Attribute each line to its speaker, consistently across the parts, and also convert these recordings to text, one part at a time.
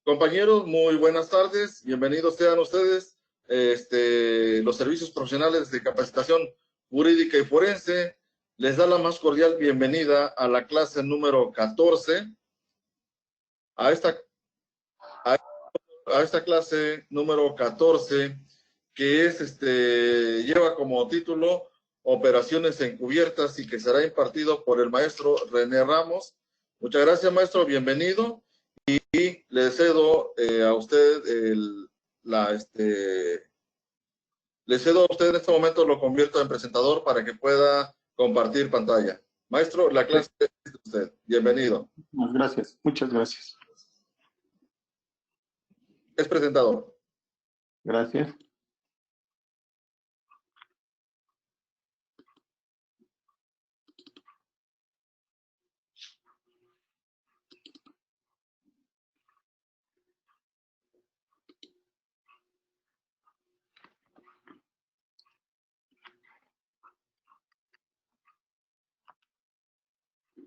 Speaker 1: Compañeros, muy buenas tardes. Bienvenidos sean ustedes. Los servicios profesionales de capacitación jurídica y forense les da la más cordial bienvenida a la clase número 14. A esta clase número 14, que lleva como título Operaciones Encubiertas y que será impartido por el maestro René Ramos. Muchas gracias, maestro. Bienvenido. Y le cedo a usted le cedo a usted en este momento, lo convierto en presentador para que pueda compartir pantalla. Maestro, la clase es de usted. Bienvenido.
Speaker 2: Gracias, muchas gracias.
Speaker 1: Es presentador.
Speaker 2: Gracias.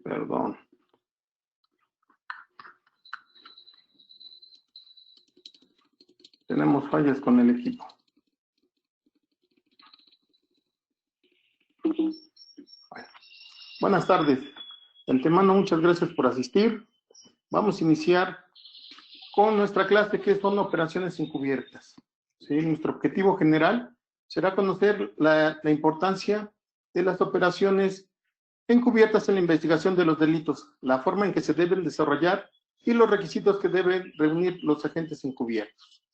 Speaker 2: Perdón. Tenemos fallas con el equipo. Bueno. Buenas tardes. De antemano, muchas gracias por asistir. Vamos a iniciar con nuestra clase que son operaciones encubiertas. ¿Sí? Nuestro objetivo general será conocer la importancia de las operaciones encubiertas en la investigación de los delitos, la forma en que se deben desarrollar y los requisitos que deben reunir los agentes encubiertos.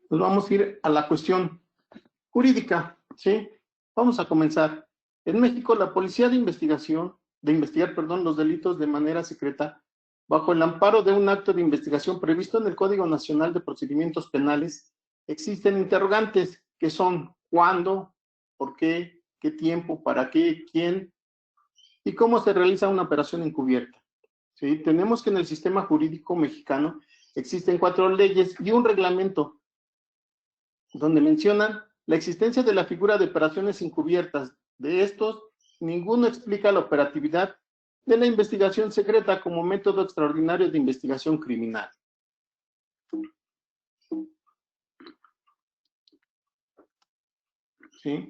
Speaker 2: Nos vamos a ir a la cuestión jurídica, ¿sí? Vamos a comenzar. En México, la Policía de investigar, los delitos de manera secreta, bajo el amparo de un acto de investigación previsto en el Código Nacional de Procedimientos Penales, existen interrogantes que son cuándo, por qué tiempo, para qué, quién y cómo se realiza una operación encubierta. ¿Sí? Tenemos que en el sistema jurídico mexicano existen 4 leyes y un reglamento donde mencionan la existencia de la figura de operaciones encubiertas. De estos, ninguno explica la operatividad de la investigación secreta como método extraordinario de investigación criminal. ¿Sí?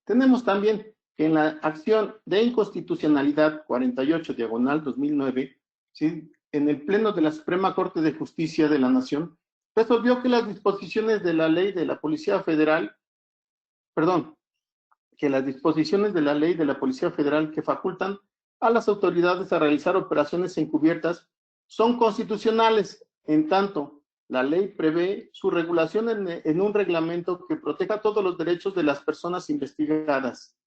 Speaker 2: Tenemos también que en la acción de inconstitucionalidad 48/2009, ¿sí? En el Pleno de la Suprema Corte de Justicia de la Nación, resolvió que las disposiciones de la ley de la Policía Federal, que facultan a las autoridades a realizar operaciones encubiertas son constitucionales, en tanto la ley prevé su regulación en un reglamento que proteja todos los derechos de las personas investigadas.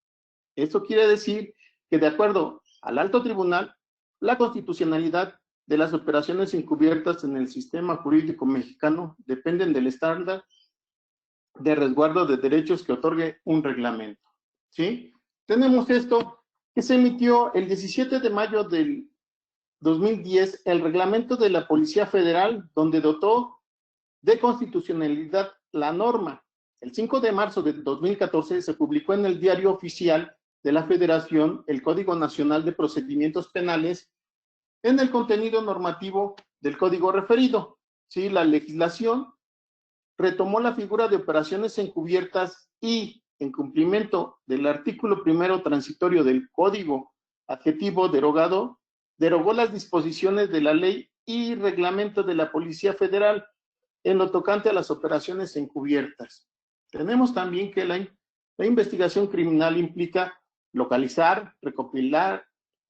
Speaker 2: Esto quiere decir que, de acuerdo al alto tribunal, la constitucionalidad de las operaciones encubiertas en el sistema jurídico mexicano dependen del estándar de resguardo de derechos que otorgue un reglamento. ¿Sí? Tenemos esto que se emitió el 17 de mayo del 2010, el reglamento de la Policía Federal, donde dotó de constitucionalidad la norma. El 5 de marzo de 2014 se publicó en el Diario Oficial de la Federación el Código Nacional de Procedimientos Penales en el contenido normativo del código referido. ¿Sí? La legislación retomó la figura de operaciones encubiertas y, en cumplimiento del artículo 1 transitorio del Código Adjetivo derogado, derogó las disposiciones de la ley y reglamento de la Policía Federal en lo tocante a las operaciones encubiertas. Tenemos también que la investigación criminal implica localizar, recopilar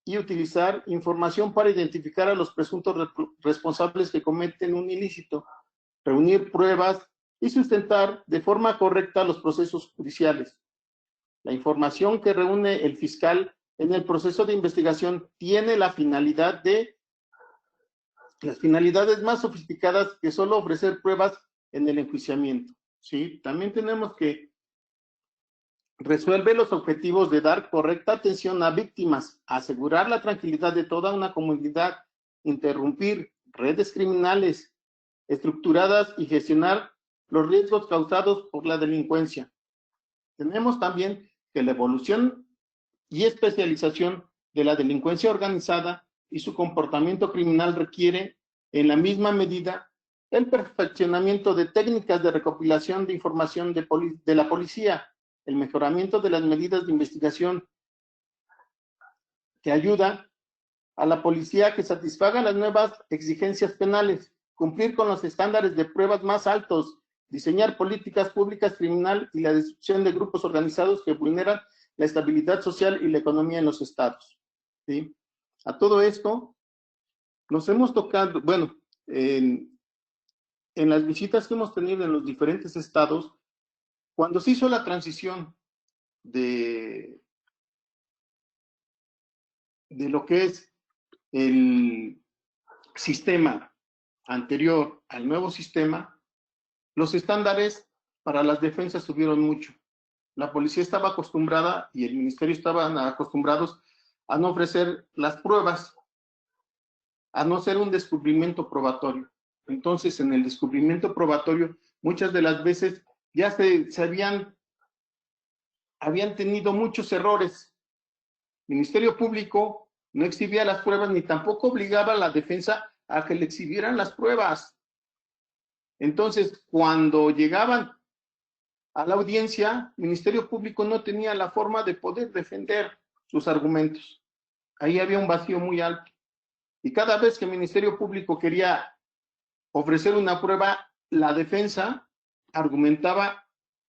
Speaker 2: y utilizar información para identificar a los presuntos responsables que cometen un ilícito, reunir pruebas y sustentar de forma correcta los procesos judiciales. La información que reúne el fiscal en el proceso de investigación tiene las finalidades más sofisticadas que solo ofrecer pruebas en el enjuiciamiento. ¿Sí? También tenemos que resuelve los objetivos de dar correcta atención a víctimas, asegurar la tranquilidad de toda una comunidad, interrumpir redes criminales estructuradas y gestionar los riesgos causados por la delincuencia. Tenemos también que la evolución y especialización de la delincuencia organizada y su comportamiento criminal requiere, en la misma medida, el perfeccionamiento de técnicas de recopilación de información de la policía, el mejoramiento de las medidas de investigación que ayuda a la policía a que satisfaga las nuevas exigencias penales, cumplir con los estándares de pruebas más altos, diseñar políticas públicas criminal y la destrucción de grupos organizados que vulneran la estabilidad social y la economía en los estados. ¿Sí? A todo esto nos hemos tocado, bueno, en las visitas que hemos tenido en los diferentes estados, cuando se hizo la transición de lo que es el sistema anterior al nuevo sistema, los estándares para las defensas subieron mucho. La policía estaba acostumbrada y el ministerio estaban acostumbrados a no ofrecer las pruebas, a no ser un descubrimiento probatorio. Entonces, en el descubrimiento probatorio, muchas de las veces ya se habían tenido muchos errores. El Ministerio Público no exhibía las pruebas ni tampoco obligaba a la defensa a que le exhibieran las pruebas. Entonces, cuando llegaban a la audiencia, el Ministerio Público no tenía la forma de poder defender sus argumentos. Ahí había un vacío muy alto. Y cada vez que el Ministerio Público quería ofrecer una prueba, la defensa argumentaba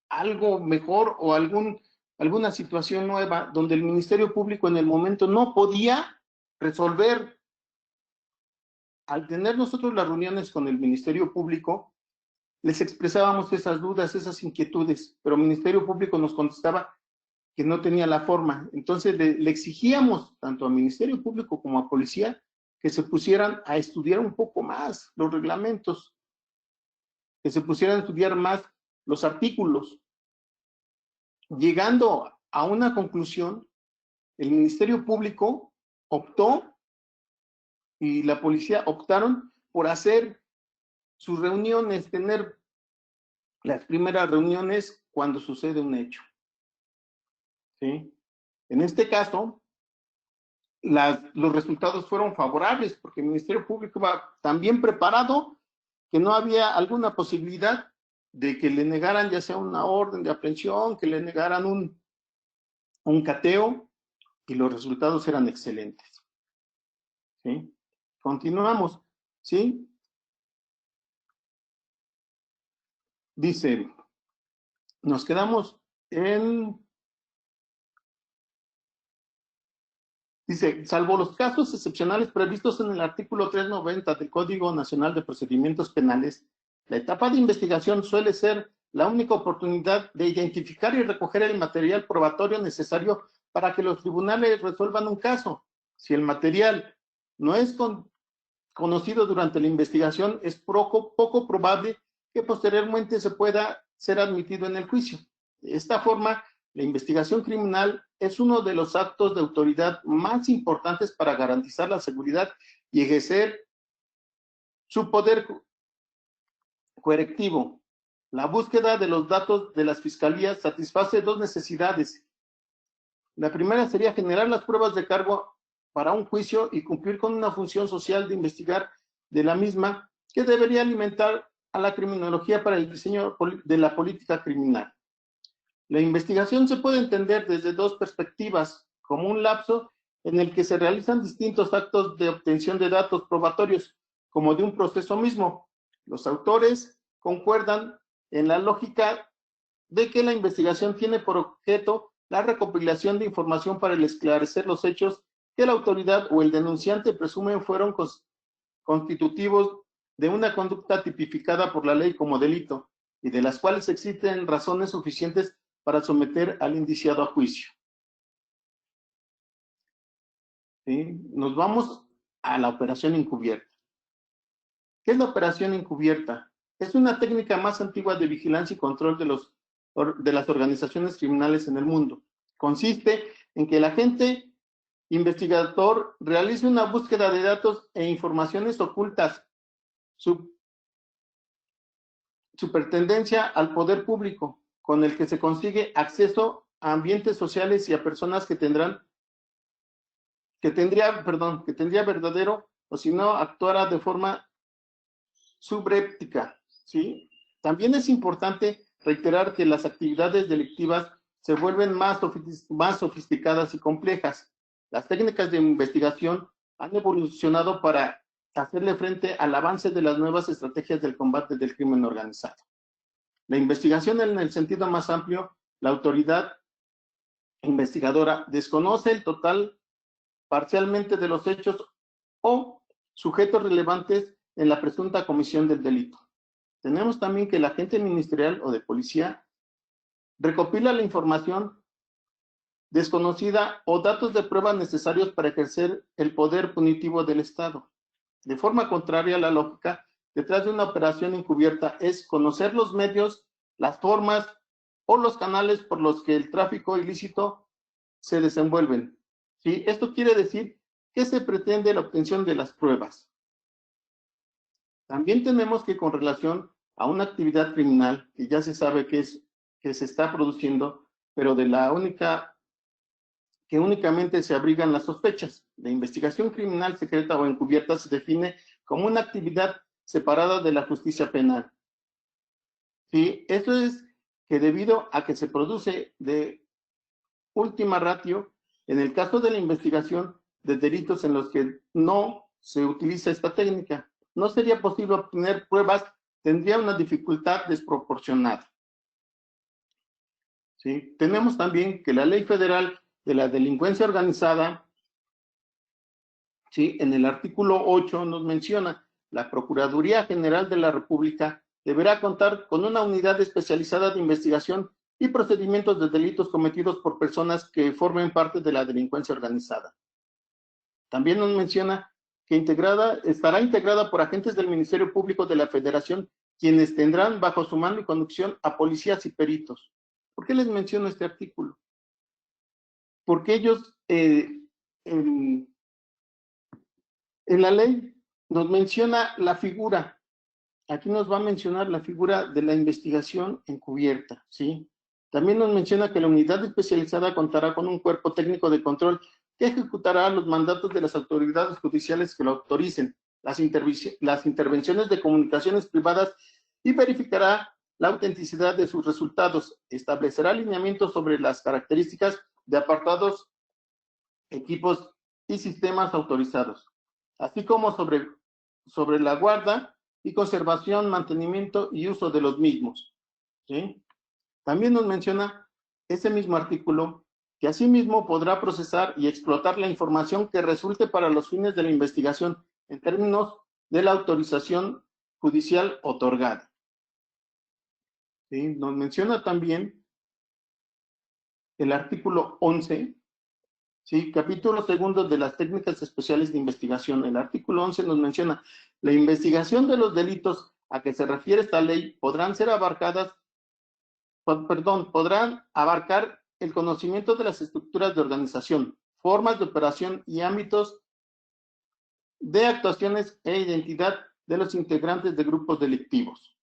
Speaker 2: algo mejor o alguna situación nueva donde el Ministerio Público en el momento no podía resolver. Al tener nosotros las reuniones con el Ministerio Público, les expresábamos esas dudas, esas inquietudes, pero el Ministerio Público nos contestaba que no tenía la forma. Entonces le exigíamos tanto al Ministerio Público como a Policía que se pusieran a estudiar un poco más los reglamentos, que se pusieran a estudiar más los artículos. Llegando a una conclusión, el Ministerio Público optó y la policía optaron por hacer sus reuniones, tener las primeras reuniones cuando sucede un hecho. ¿Sí? En este caso, los resultados fueron favorables porque el Ministerio Público va tan bien preparado que no había alguna posibilidad de que le negaran ya sea una orden de aprehensión, que le negaran un cateo, y los resultados eran excelentes. ¿Sí? Continuamos. ¿Sí? Dice, nos quedamos en... Dice, salvo los casos excepcionales previstos en el artículo 390 del Código Nacional de Procedimientos Penales, la etapa de investigación suele ser la única oportunidad de identificar y recoger el material probatorio necesario para que los tribunales resuelvan un caso. Si el material no es conocido durante la investigación, es poco probable que posteriormente se pueda ser admitido en el juicio. De esta forma, la investigación criminal es uno de los actos de autoridad más importantes para garantizar la seguridad y ejercer su poder correctivo. La búsqueda de los datos de las fiscalías satisface dos necesidades. La primera sería generar las pruebas de cargo para un juicio y cumplir con una función social de investigar de la misma que debería alimentar a la criminología para el diseño de la política criminal. La investigación se puede entender desde dos perspectivas, como un lapso en el que se realizan distintos actos de obtención de datos probatorios, como de un proceso mismo. Los autores concuerdan en la lógica de que la investigación tiene por objeto la recopilación de información para esclarecer los hechos que la autoridad o el denunciante presumen fueron constitutivos de una conducta tipificada por la ley como delito y de las cuales existen razones suficientes para someter al indiciado a juicio. ¿Sí? Nos vamos a la operación encubierta. ¿Qué es la operación encubierta? Es una técnica más antigua de vigilancia y control de las organizaciones criminales en el mundo. Consiste en que el agente investigador realice una búsqueda de datos e informaciones ocultas, su pertenencia al poder público, con el que se consigue acceso a ambientes sociales y a personas que tendría verdadero, o si no, actuara de forma subréptica, ¿sí? También es importante reiterar que las actividades delictivas se vuelven más sofisticadas y complejas. Las técnicas de investigación han evolucionado para hacerle frente al avance de las nuevas estrategias del combate del crimen organizado. La investigación en el sentido más amplio, la autoridad investigadora desconoce el total, parcialmente, de los hechos o sujetos relevantes en la presunta comisión del delito. Tenemos también que el agente ministerial o de policía recopila la información desconocida o datos de prueba necesarios para ejercer el poder punitivo del Estado. De forma contraria a la lógica, detrás de una operación encubierta es conocer los medios, las formas o los canales por los que el tráfico ilícito se desenvuelven. ¿Sí? Esto quiere decir que se pretende la obtención de las pruebas. También tenemos que, con relación a una actividad criminal que ya se sabe que se está produciendo, pero que únicamente se abrigan las sospechas. La investigación criminal secreta o encubierta se define como una actividad separada de la justicia penal. ¿Sí? Eso es que, debido a que se produce de última ratio, en el caso de la investigación de delitos en los que no se utiliza esta técnica, no sería posible obtener pruebas, tendría una dificultad desproporcionada. ¿Sí? Tenemos también que la Ley Federal de la Delincuencia Organizada, ¿sí?, en el artículo 8 nos menciona: la Procuraduría General de la República deberá contar con una unidad especializada de investigación y procedimientos de delitos cometidos por personas que formen parte de la delincuencia organizada. También nos menciona que estará integrada por agentes del Ministerio Público de la Federación, quienes tendrán bajo su mando y conducción a policías y peritos. ¿Por qué les menciono este artículo? Porque ellos, en la ley, nos menciona la figura. Aquí nos va a mencionar la figura de la investigación encubierta, ¿sí? También nos menciona que la unidad especializada contará con un cuerpo técnico de control que ejecutará los mandatos de las autoridades judiciales que lo autoricen, las intervenciones de comunicaciones privadas, y verificará la autenticidad de sus resultados. Establecerá alineamientos sobre las características de apartados, equipos y sistemas autorizados, así como sobre la guarda y conservación, mantenimiento y uso de los mismos, ¿sí? También nos menciona ese mismo artículo que asimismo podrá procesar y explotar la información que resulte para los fines de la investigación en términos de la autorización judicial otorgada. ¿Sí? Nos menciona también el artículo 11, ¿sí?, capítulo segundo de las técnicas especiales de investigación. El artículo 11 nos menciona: la investigación de los delitos a que se refiere esta ley podrán abarcar el conocimiento de las estructuras de organización, formas de operación y ámbitos de actuaciones e identidad de los integrantes de grupos delictivos.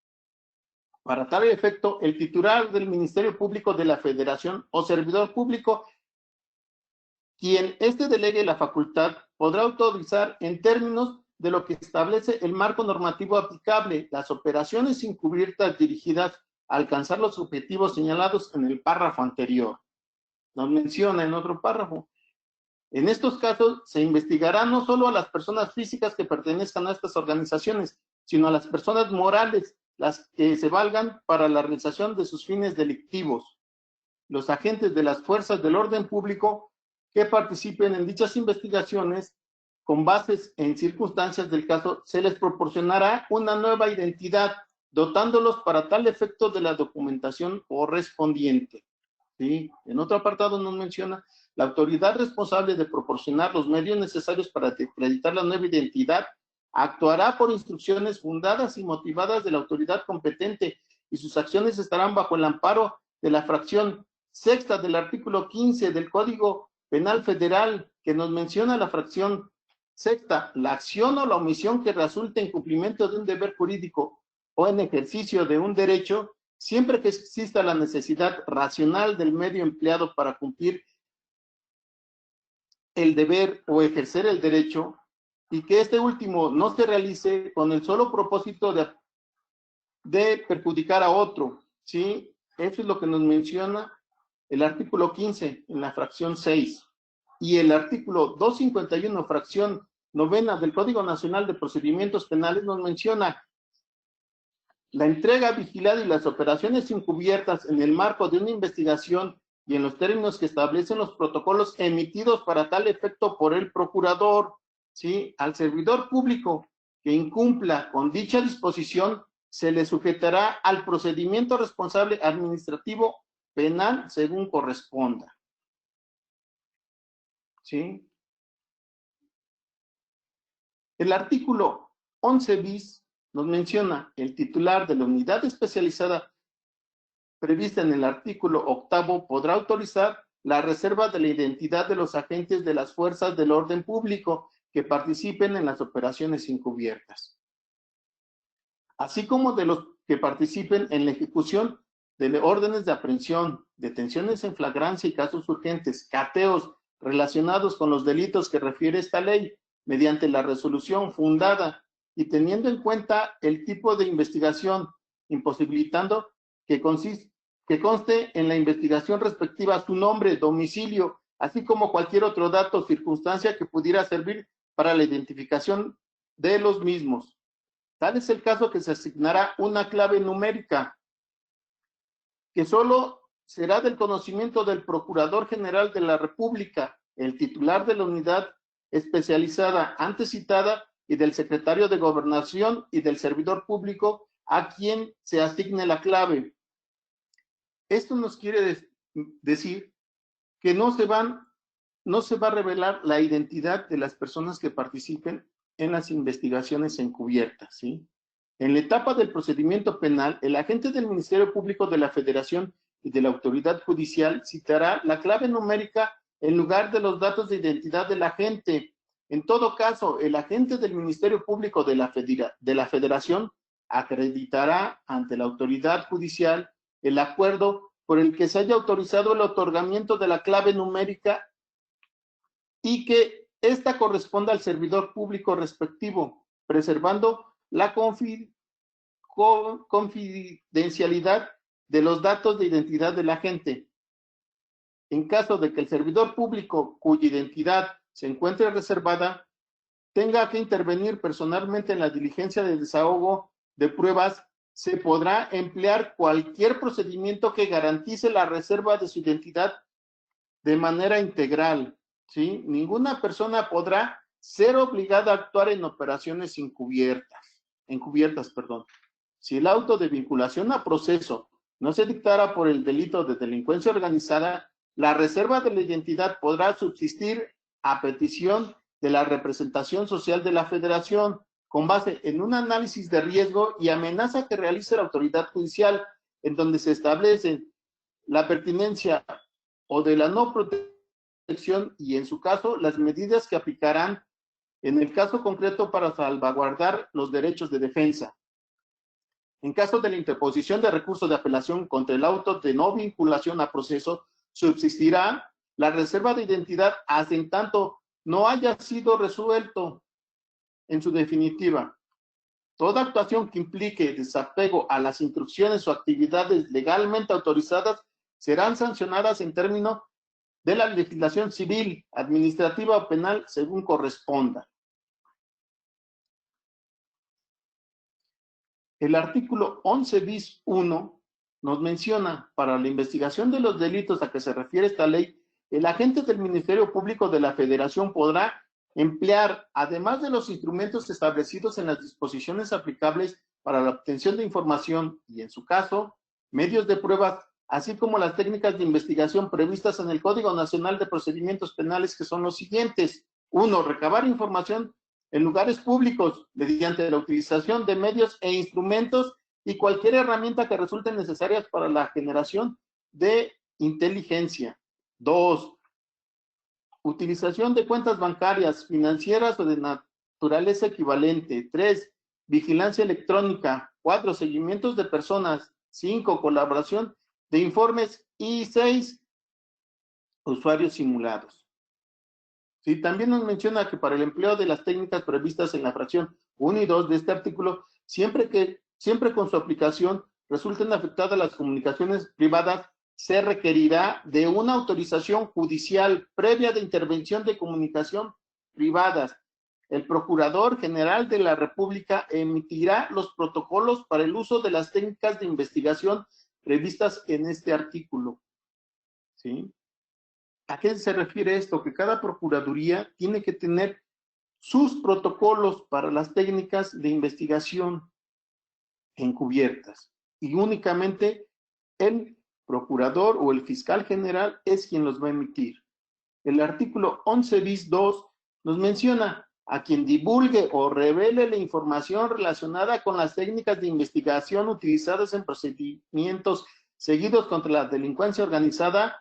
Speaker 2: Para tal efecto, el titular del Ministerio Público de la Federación o servidor público, quien delegue la facultad, podrá autorizar, en términos de lo que establece el marco normativo aplicable, las operaciones encubiertas dirigidas a alcanzar los objetivos señalados en el párrafo anterior. Nos menciona en otro párrafo: en estos casos se investigará no solo a las personas físicas que pertenezcan a estas organizaciones, sino a las personas morales, las que se valgan para la realización de sus fines delictivos. Los agentes de las fuerzas del orden público que participen en dichas investigaciones, con bases en circunstancias del caso, se les proporcionará una nueva identidad, dotándolos para tal efecto de la documentación correspondiente. ¿Sí? En otro apartado nos menciona: la autoridad responsable de proporcionar los medios necesarios para acreditar la nueva identidad actuará por instrucciones fundadas y motivadas de la autoridad competente, y sus acciones estarán bajo el amparo de la fracción sexta del artículo 15 del Código Penal Federal, que nos menciona la fracción sexta: la acción o la omisión que resulte en cumplimiento de un deber jurídico o en ejercicio de un derecho siempre que exista la necesidad racional del medio empleado para cumplir el deber o ejercer el derecho, y que este último no se realice con el solo propósito de perjudicar a otro, ¿sí? Eso es lo que nos menciona el artículo 15 en la fracción 6. Y el artículo 251, fracción 9 del Código Nacional de Procedimientos Penales nos menciona la entrega vigilada y las operaciones encubiertas en el marco de una investigación y en los términos que establecen los protocolos emitidos para tal efecto por el procurador, ¿sí? Al servidor público que incumpla con dicha disposición se le sujetará al procedimiento responsable administrativo penal según corresponda, ¿sí? El artículo 11 bis nos menciona el titular de la unidad especializada prevista en el artículo 8 podrá autorizar la reserva de la identidad de los agentes de las fuerzas del orden público que participen en las operaciones encubiertas, así como de los que participen en la ejecución de órdenes de aprehensión, detenciones en flagrancia y casos urgentes, cateos relacionados con los delitos que refiere esta ley, mediante la resolución fundada y teniendo en cuenta el tipo de investigación, imposibilitando que conste en la investigación respectiva su nombre, domicilio, así como cualquier otro dato o circunstancia que pudiera servir para la identificación de los mismos. Tal es el caso que se asignará una clave numérica que solo será del conocimiento del Procurador General de la República, el titular de la unidad especializada antes citada y del secretario de Gobernación y del servidor público a quien se asigne la clave. Esto nos quiere decir que no se va a revelar la identidad de las personas que participen en las investigaciones encubiertas, ¿sí? En la etapa del procedimiento penal, el agente del Ministerio Público de la Federación y de la Autoridad Judicial citará la clave numérica en lugar de los datos de identidad del agente. En todo caso, el agente del Ministerio Público de la Federación acreditará ante la autoridad judicial el acuerdo por el que se haya autorizado el otorgamiento de la clave numérica y que ésta corresponda al servidor público respectivo, preservando la confidencialidad de los datos de identidad del agente. En caso de que el servidor público cuya identidad se encuentre reservada tenga que intervenir personalmente en la diligencia de desahogo de pruebas, se podrá emplear cualquier procedimiento que garantice la reserva de su identidad de manera integral, ¿sí? Ninguna persona podrá ser obligada a actuar en operaciones encubiertas, si el auto de vinculación a proceso no se dictara por el delito de delincuencia organizada, la reserva de la identidad podrá subsistir a petición de la representación social de la Federación, con base en un análisis de riesgo y amenaza que realice la autoridad judicial, en donde se establece la pertinencia o de la no protección y, en su caso, las medidas que aplicarán en el caso concreto para salvaguardar los derechos de defensa. En caso de la interposición de recurso de apelación contra el auto de no vinculación a proceso, subsistirá la reserva de identidad hasta en tanto no haya sido resuelto. En su definitiva, toda actuación que implique desapego a las instrucciones o actividades legalmente autorizadas serán sancionadas en términos de la legislación civil, administrativa o penal según corresponda. El artículo 11 bis 1 nos menciona, para la investigación de los delitos a que se refiere esta ley, el agente del Ministerio Público de la Federación podrá emplear, además de los instrumentos establecidos en las disposiciones aplicables para la obtención de información y, en su caso, medios de pruebas, así como las técnicas de investigación previstas en el Código Nacional de Procedimientos Penales, que son los siguientes. 1. Recabar información en lugares públicos mediante la utilización de medios e instrumentos y cualquier herramienta que resulten necesarias para la generación de inteligencia. 2. Utilización de cuentas bancarias, financieras o de naturaleza equivalente. 3. Vigilancia electrónica. 4. Seguimientos de personas. 5, colaboración de informes y 6, usuarios simulados. Sí, también nos menciona que para el empleo de las técnicas previstas en la fracción 1 y 2 de este artículo, siempre con su aplicación resulten afectadas las comunicaciones privadas, se requerirá de una autorización judicial previa de intervención de comunicación privadas. El Procurador General de la República emitirá los protocolos para el uso de las técnicas de investigación previstas en este artículo. ¿Sí? ¿A qué se refiere esto? Que cada procuraduría tiene que tener sus protocolos para las técnicas de investigación encubiertas y únicamente el procurador o el fiscal general es quien los va a emitir. El artículo 11 bis 2 nos menciona a quien divulgue o revele la información relacionada con las técnicas de investigación utilizadas en procedimientos seguidos contra la delincuencia organizada.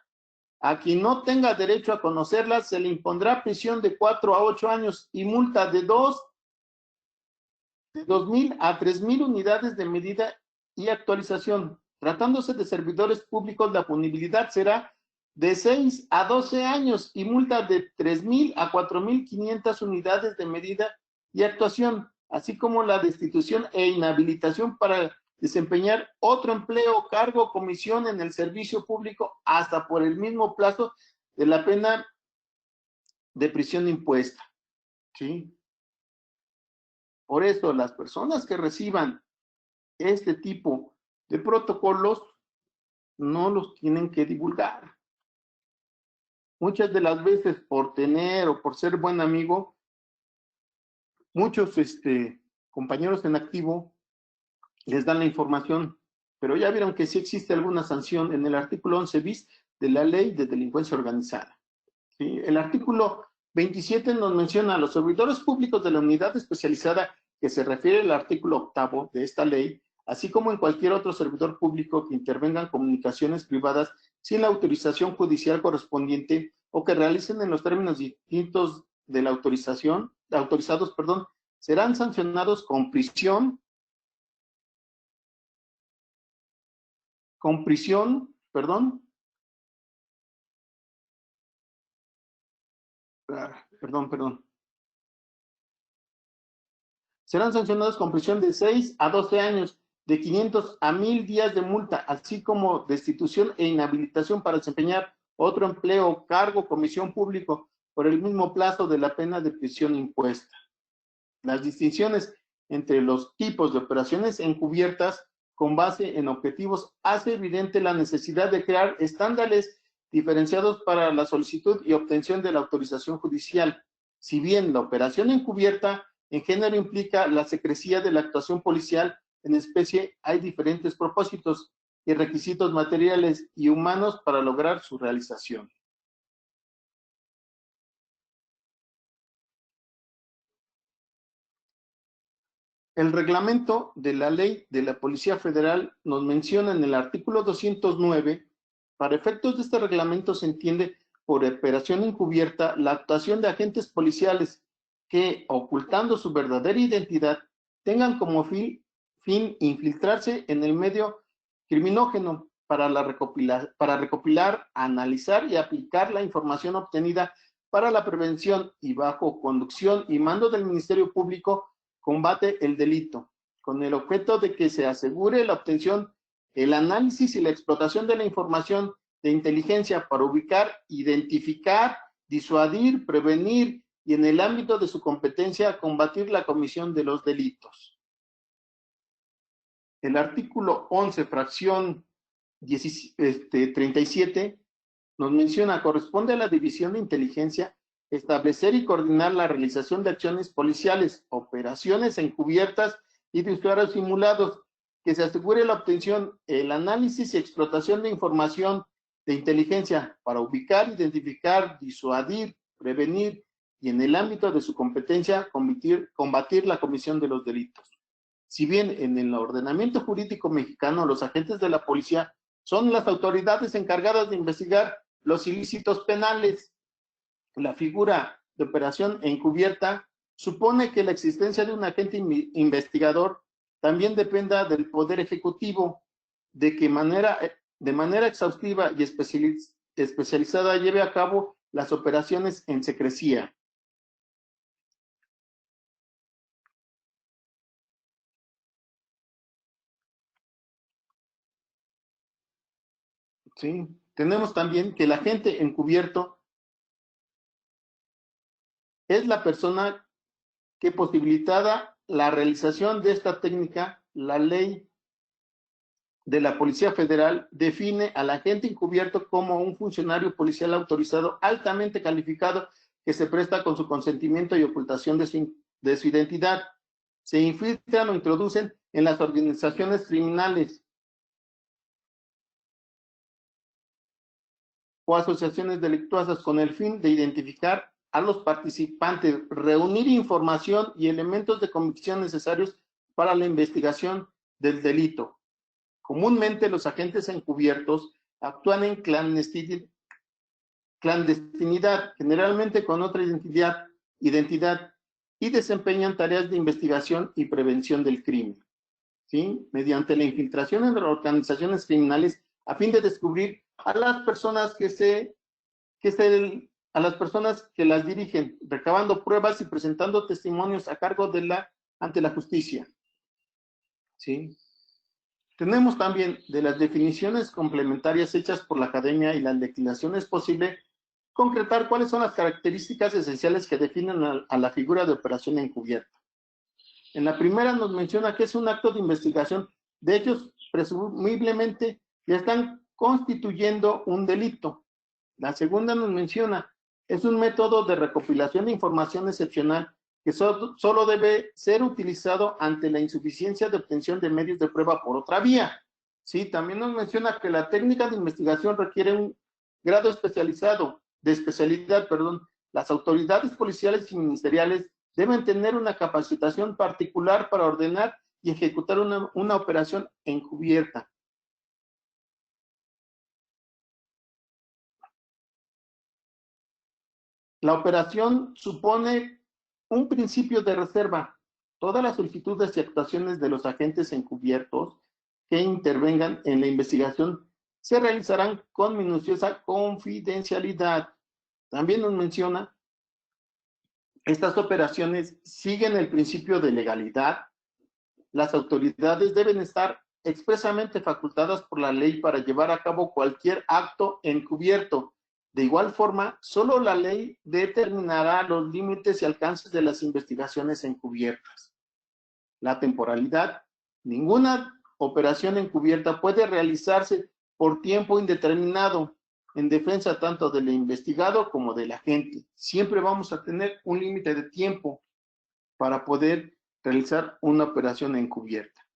Speaker 2: A quien no tenga derecho a conocerlas se le impondrá prisión de 4 a 8 años y multa de 2.000 a 3.000 unidades de medida y actualización. Tratándose de servidores públicos, la punibilidad será de 6 a 12 años y multa de 3.000 a 4.500 unidades de medida y actuación, así como la destitución e inhabilitación para desempeñar otro empleo, cargo o comisión en el servicio público hasta por el mismo plazo de la pena de prisión impuesta. ¿Sí? Por eso, las personas que reciban este tipo de protocolos no los tienen que divulgar. Muchas de las veces, por tener o por ser buen amigo, muchos compañeros en activo les dan la información, pero ya vieron que sí existe alguna sanción en el artículo 11 bis de la Ley de Delincuencia Organizada. ¿Sí? El artículo 27 nos menciona a los servidores públicos de la unidad especializada que se refiere al artículo 8 de esta ley, así como en cualquier otro servidor público que intervengan comunicaciones privadas sin la autorización judicial correspondiente o que realicen en los términos distintos de la autorizados, serán sancionados con prisión, serán sancionados con prisión de 6 a 12 años, de 500 a 1.000 días de multa, así como destitución e inhabilitación para desempeñar otro empleo, cargo, comisión público, por el mismo plazo de la pena de prisión impuesta. Las distinciones entre los tipos de operaciones encubiertas con base en objetivos hace evidente la necesidad de crear estándares diferenciados para la solicitud y obtención de la autorización judicial. Si bien la operación encubierta en género implica la secrecía de la actuación policial, en especie hay diferentes propósitos y requisitos materiales y humanos para lograr su realización. El reglamento de la ley de la Policía Federal nos menciona en el artículo 209, para efectos de este reglamento se entiende por operación encubierta la actuación de agentes policiales que, ocultando su verdadera identidad, tengan como fin infiltrarse en el medio criminógeno para recopilar, analizar y aplicar la información obtenida para la prevención y bajo conducción y mando del Ministerio Público combate el delito, con el objeto de que se asegure la obtención, el análisis y la explotación de la información de inteligencia para ubicar, identificar, disuadir, prevenir y en el ámbito de su competencia combatir la comisión de los delitos. El artículo 11, fracción 37, nos menciona, corresponde a la División de Inteligencia establecer y coordinar la realización de acciones policiales, operaciones encubiertas y de usuarios simulados, que se asegure la obtención, el análisis y explotación de información de inteligencia para ubicar, identificar, disuadir, prevenir y en el ámbito de su competencia combatir la comisión de los delitos. Si bien en el ordenamiento jurídico mexicano los agentes de la policía son las autoridades encargadas de investigar los ilícitos penales, la figura de operación encubierta supone que la existencia de un agente investigador también dependa del Poder Ejecutivo, de que de manera exhaustiva y especializada lleve a cabo las operaciones en secrecía. ¿Sí? Tenemos también que el agente encubierto es la persona que, posibilitada la realización de esta técnica, la ley de la Policía Federal define al agente encubierto como un funcionario policial autorizado altamente calificado que se presta con su consentimiento y ocultación de su identidad. Se infiltran o introducen en las organizaciones criminales o asociaciones delictuosas con el fin de identificar a los participantes, reunir información y elementos de convicción necesarios para la investigación del delito. Comúnmente los agentes encubiertos actúan en clandestinidad, generalmente con otra identidad, y desempeñan tareas de investigación y prevención del crimen, ¿sí? Mediante la infiltración en organizaciones criminales a fin de descubrir a las personas a las personas que las dirigen, recabando pruebas y presentando testimonios a cargo ante la justicia, ¿sí? Tenemos también de las definiciones complementarias hechas por la academia y la legislación es posible concretar cuáles son las características esenciales que definen a la figura de operación encubierta. En la primera nos menciona que es un acto de investigación de hechos presumiblemente ya están constituyendo un delito. La segunda nos menciona es un método de recopilación de información excepcional que solo debe ser utilizado ante la insuficiencia de obtención de medios de prueba por otra vía. Sí, también nos menciona que la técnica de investigación requiere un grado de especialidad. Las autoridades policiales y ministeriales deben tener una capacitación particular para ordenar y ejecutar una operación encubierta. La operación supone un principio de reserva. Todas las solicitudes y actuaciones de los agentes encubiertos que intervengan en la investigación se realizarán con minuciosa confidencialidad. También nos menciona, estas operaciones siguen el principio de legalidad. Las autoridades deben estar expresamente facultadas por la ley para llevar a cabo cualquier acto encubierto. De igual forma, solo la ley determinará los límites y alcances de las investigaciones encubiertas. La temporalidad. Ninguna operación encubierta puede realizarse por tiempo indeterminado en defensa tanto del investigado como del agente. Siempre vamos a tener un límite de tiempo para poder realizar una operación encubierta.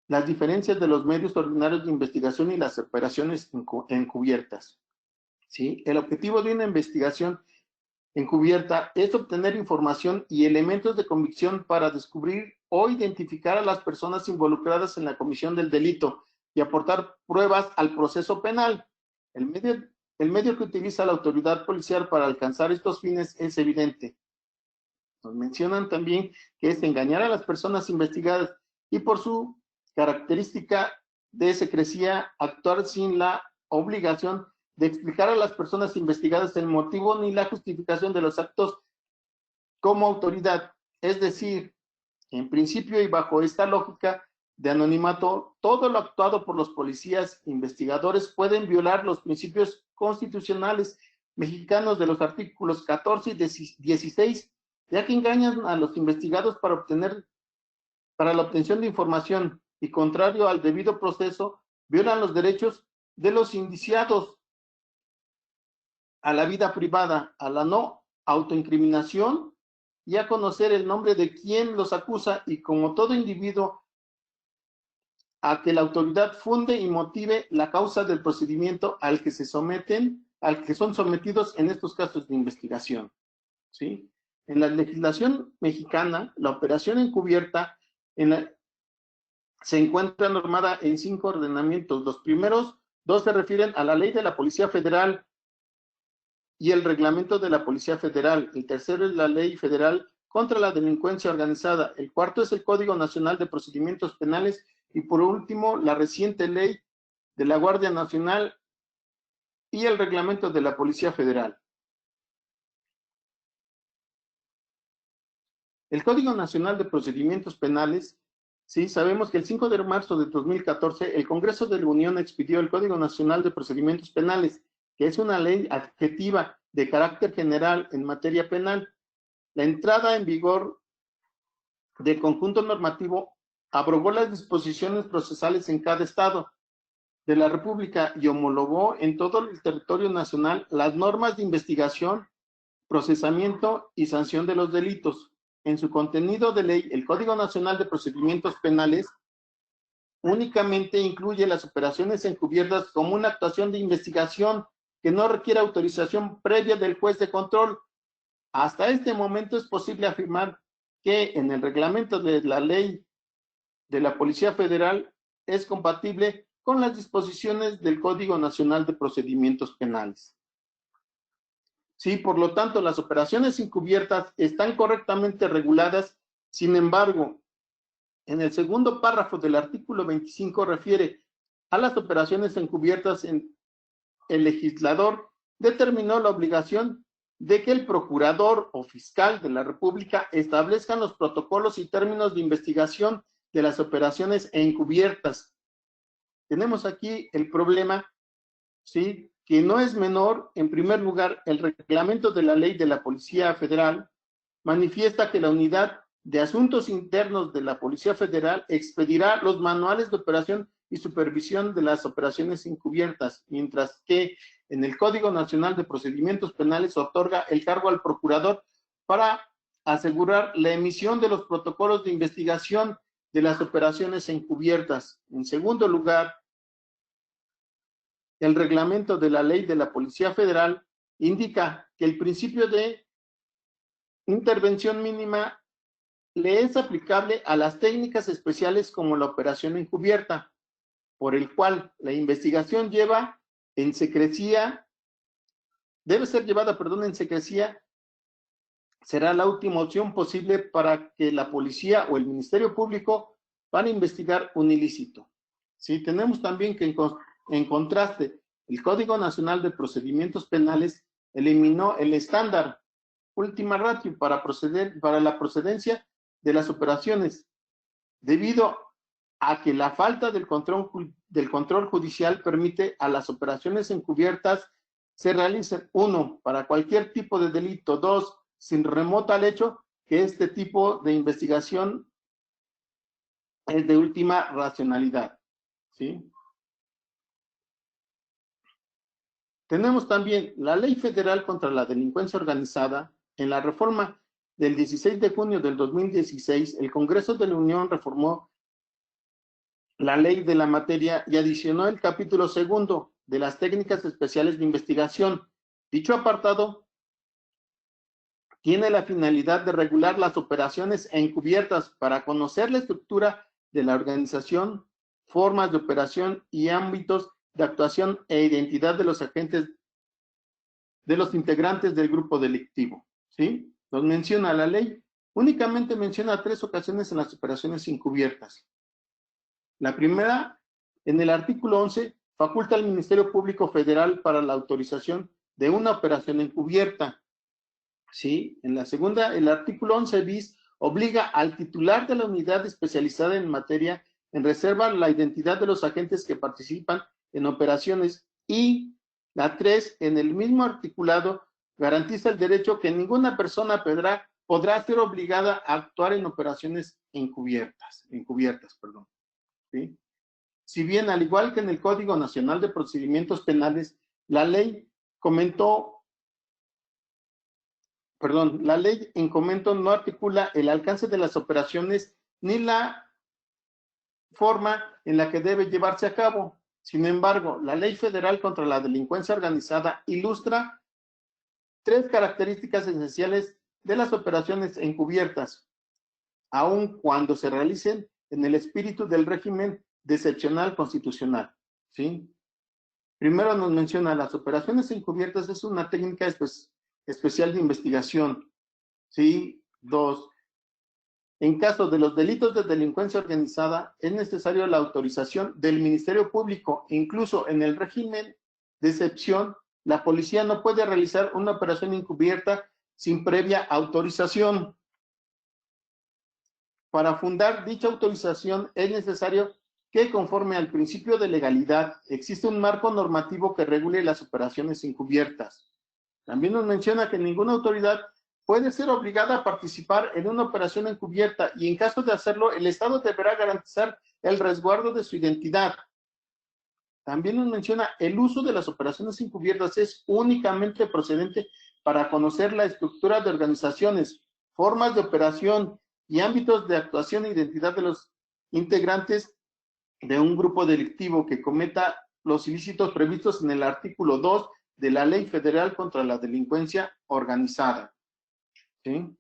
Speaker 2: Las diferencias de los medios ordinarios de investigación y las operaciones encubiertas. ¿Sí? El objetivo de una investigación encubierta es obtener información y elementos de convicción para descubrir o identificar a las personas involucradas en la comisión del delito y aportar pruebas al proceso penal. El medio que utiliza la autoridad policial para alcanzar estos fines es evidente. Nos mencionan también que es engañar a las personas investigadas y por su característica de secrecía, actuar sin la obligación de explicar a las personas investigadas el motivo ni la justificación de los actos como autoridad. Es decir, en principio y bajo esta lógica de anonimato, todo lo actuado por los policías investigadores pueden violar los principios constitucionales mexicanos de los artículos 14 y 16, ya que engañan a los investigados para la obtención de información y, contrario al debido proceso, violan los derechos de los indiciados a la vida privada, a la no autoincriminación y a conocer el nombre de quien los acusa, y como todo individuo a que la autoridad funde y motive la causa del procedimiento al que son sometidos en estos casos de investigación. ¿Sí? En la legislación mexicana, la operación encubierta se encuentra normada en 5 ordenamientos. Los primeros 2 se refieren a la ley de la Policía Federal y el reglamento de la Policía Federal. El tercero es la Ley Federal contra la Delincuencia Organizada. El cuarto es el Código Nacional de Procedimientos Penales y por último, la reciente ley de la Guardia Nacional y el reglamento de la Policía Federal. El Código Nacional de Procedimientos Penales, sí, sabemos que el 5 de marzo de 2014 el Congreso de la Unión expidió el Código Nacional de Procedimientos Penales, que es una ley adjetiva de carácter general en materia penal. La entrada en vigor del conjunto normativo abrogó las disposiciones procesales en cada estado de la República y homologó en todo el territorio nacional las normas de investigación, procesamiento y sanción de los delitos. En su contenido de ley, el Código Nacional de Procedimientos Penales únicamente incluye las operaciones encubiertas como una actuación de investigación que no requiere autorización previa del juez de control. Hasta este momento es posible afirmar que en el reglamento de la ley de la Policía Federal es compatible con las disposiciones del Código Nacional de Procedimientos Penales. Sí, por lo tanto, las operaciones encubiertas están correctamente reguladas. Sin embargo, en el segundo párrafo del artículo 25 refiere a las operaciones encubiertas. El legislador determinó la obligación de que el procurador o fiscal de la República establezcan los protocolos y términos de investigación de las operaciones encubiertas. Tenemos aquí el problema, ¿sí?, que no es menor. En primer lugar, el reglamento de la ley de la Policía Federal manifiesta que la Unidad de Asuntos Internos de la Policía Federal expedirá los manuales de operación y supervisión de las operaciones encubiertas, mientras que en el Código Nacional de Procedimientos Penales otorga el cargo al procurador para asegurar la emisión de los protocolos de investigación de las operaciones encubiertas. En segundo lugar, el reglamento de la ley de la Policía Federal indica que el principio de intervención mínima le es aplicable a las técnicas especiales como la operación encubierta, por el cual la investigación debe ser llevada en secrecía, será la última opción posible para que la policía o el Ministerio Público van a investigar un ilícito. Sí, tenemos también que en contraste, el Código Nacional de Procedimientos Penales eliminó el estándar última ratio para la procedencia de las operaciones, debido a que la falta del control judicial permite a las operaciones encubiertas se realicen, 1, para cualquier tipo de delito, 2, sin remoto al hecho que este tipo de investigación es de última racionalidad, ¿sí? Tenemos también la Ley Federal contra la Delincuencia Organizada. En la reforma del 16 de junio del 2016, el Congreso de la Unión reformó la ley de la materia y adicionó el capítulo 2 de las técnicas especiales de investigación. Dicho apartado tiene la finalidad de regular las operaciones encubiertas para conocer la estructura de la organización, formas de operación y ámbitos de actuación e identidad de los agentes, de los integrantes del grupo delictivo, ¿sí? Nos menciona la ley, únicamente menciona 3 ocasiones en las operaciones encubiertas. La primera, en el artículo 11, faculta al Ministerio Público Federal para la autorización de una operación encubierta. ¿Sí? En la segunda, el artículo 11 bis obliga al titular de la unidad especializada en materia en reserva la identidad de los agentes que participan en operaciones. Y la 3, en el mismo articulado, garantiza el derecho que ninguna persona podrá ser obligada a actuar en operaciones encubiertas. ¿Sí? Si bien, al igual que en el Código Nacional de Procedimientos Penales, la ley en comento no articula el alcance de las operaciones ni la forma en la que debe llevarse a cabo. Sin embargo, la Ley Federal contra la Delincuencia Organizada ilustra 3 características esenciales de las operaciones encubiertas, aun cuando se realicen en el espíritu del régimen de excepcional constitucional, ¿sí? Primero nos menciona, las operaciones encubiertas es una técnica especial de investigación, ¿sí? 2, En caso de los delitos de delincuencia organizada, es necesaria la autorización del Ministerio Público. Incluso en el régimen de excepción, la policía no puede realizar una operación encubierta sin previa autorización. Para fundar dicha autorización es necesario que, conforme al principio de legalidad, existe un marco normativo que regule las operaciones encubiertas. También nos menciona que ninguna autoridad puede ser obligada a participar en una operación encubierta y en caso de hacerlo, el Estado deberá garantizar el resguardo de su identidad. También nos menciona el uso de las operaciones encubiertas es únicamente procedente para conocer la estructura de organizaciones, formas de operación y ámbitos de actuación e identidad de los integrantes de un grupo delictivo que cometa los ilícitos previstos en el artículo 2 de la Ley Federal contra la Delincuencia Organizada. ¿Sí?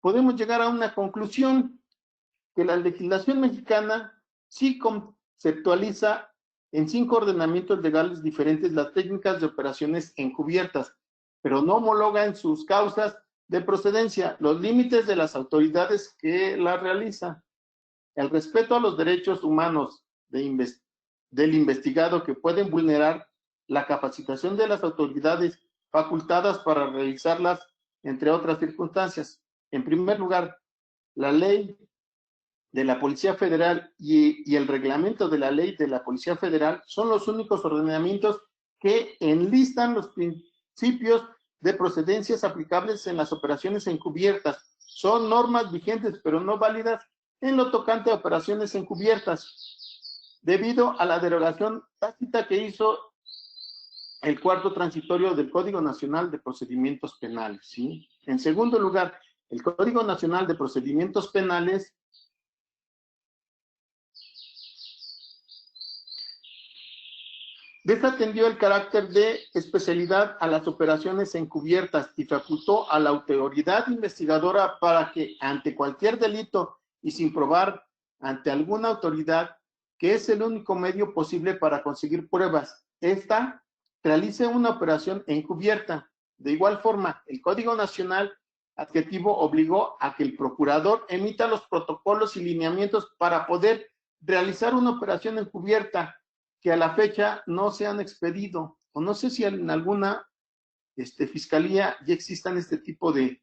Speaker 2: Podemos llegar a una conclusión que la legislación mexicana sí conceptualiza en 5 ordenamientos legales diferentes las técnicas de operaciones encubiertas, pero no homologa en sus causas de procedencia los límites de las autoridades que las realizan. El respeto a los derechos humanos del investigado que pueden vulnerar la capacitación de las autoridades facultadas para realizarlas, entre otras circunstancias. En primer lugar, la ley de la Policía Federal y el reglamento de la ley de la Policía Federal son los únicos ordenamientos que enlistan los principios de procedencias aplicables en las operaciones encubiertas. Son normas vigentes, pero no válidas en lo tocante a operaciones encubiertas, debido a la derogación tácita que hizo el cuarto transitorio del Código Nacional de Procedimientos Penales, ¿sí? En segundo lugar, el Código Nacional de Procedimientos Penales desatendió el carácter de especialidad a las operaciones encubiertas y facultó a la autoridad investigadora para que, ante cualquier delito y sin probar ante alguna autoridad, que es el único medio posible para conseguir pruebas, esta realice una operación encubierta. De igual forma, el Código Nacional Adjetivo obligó a que el procurador emita los protocolos y lineamientos para poder realizar una operación encubierta que a la fecha no se han expedido, o no sé si en alguna fiscalía ya existan este tipo de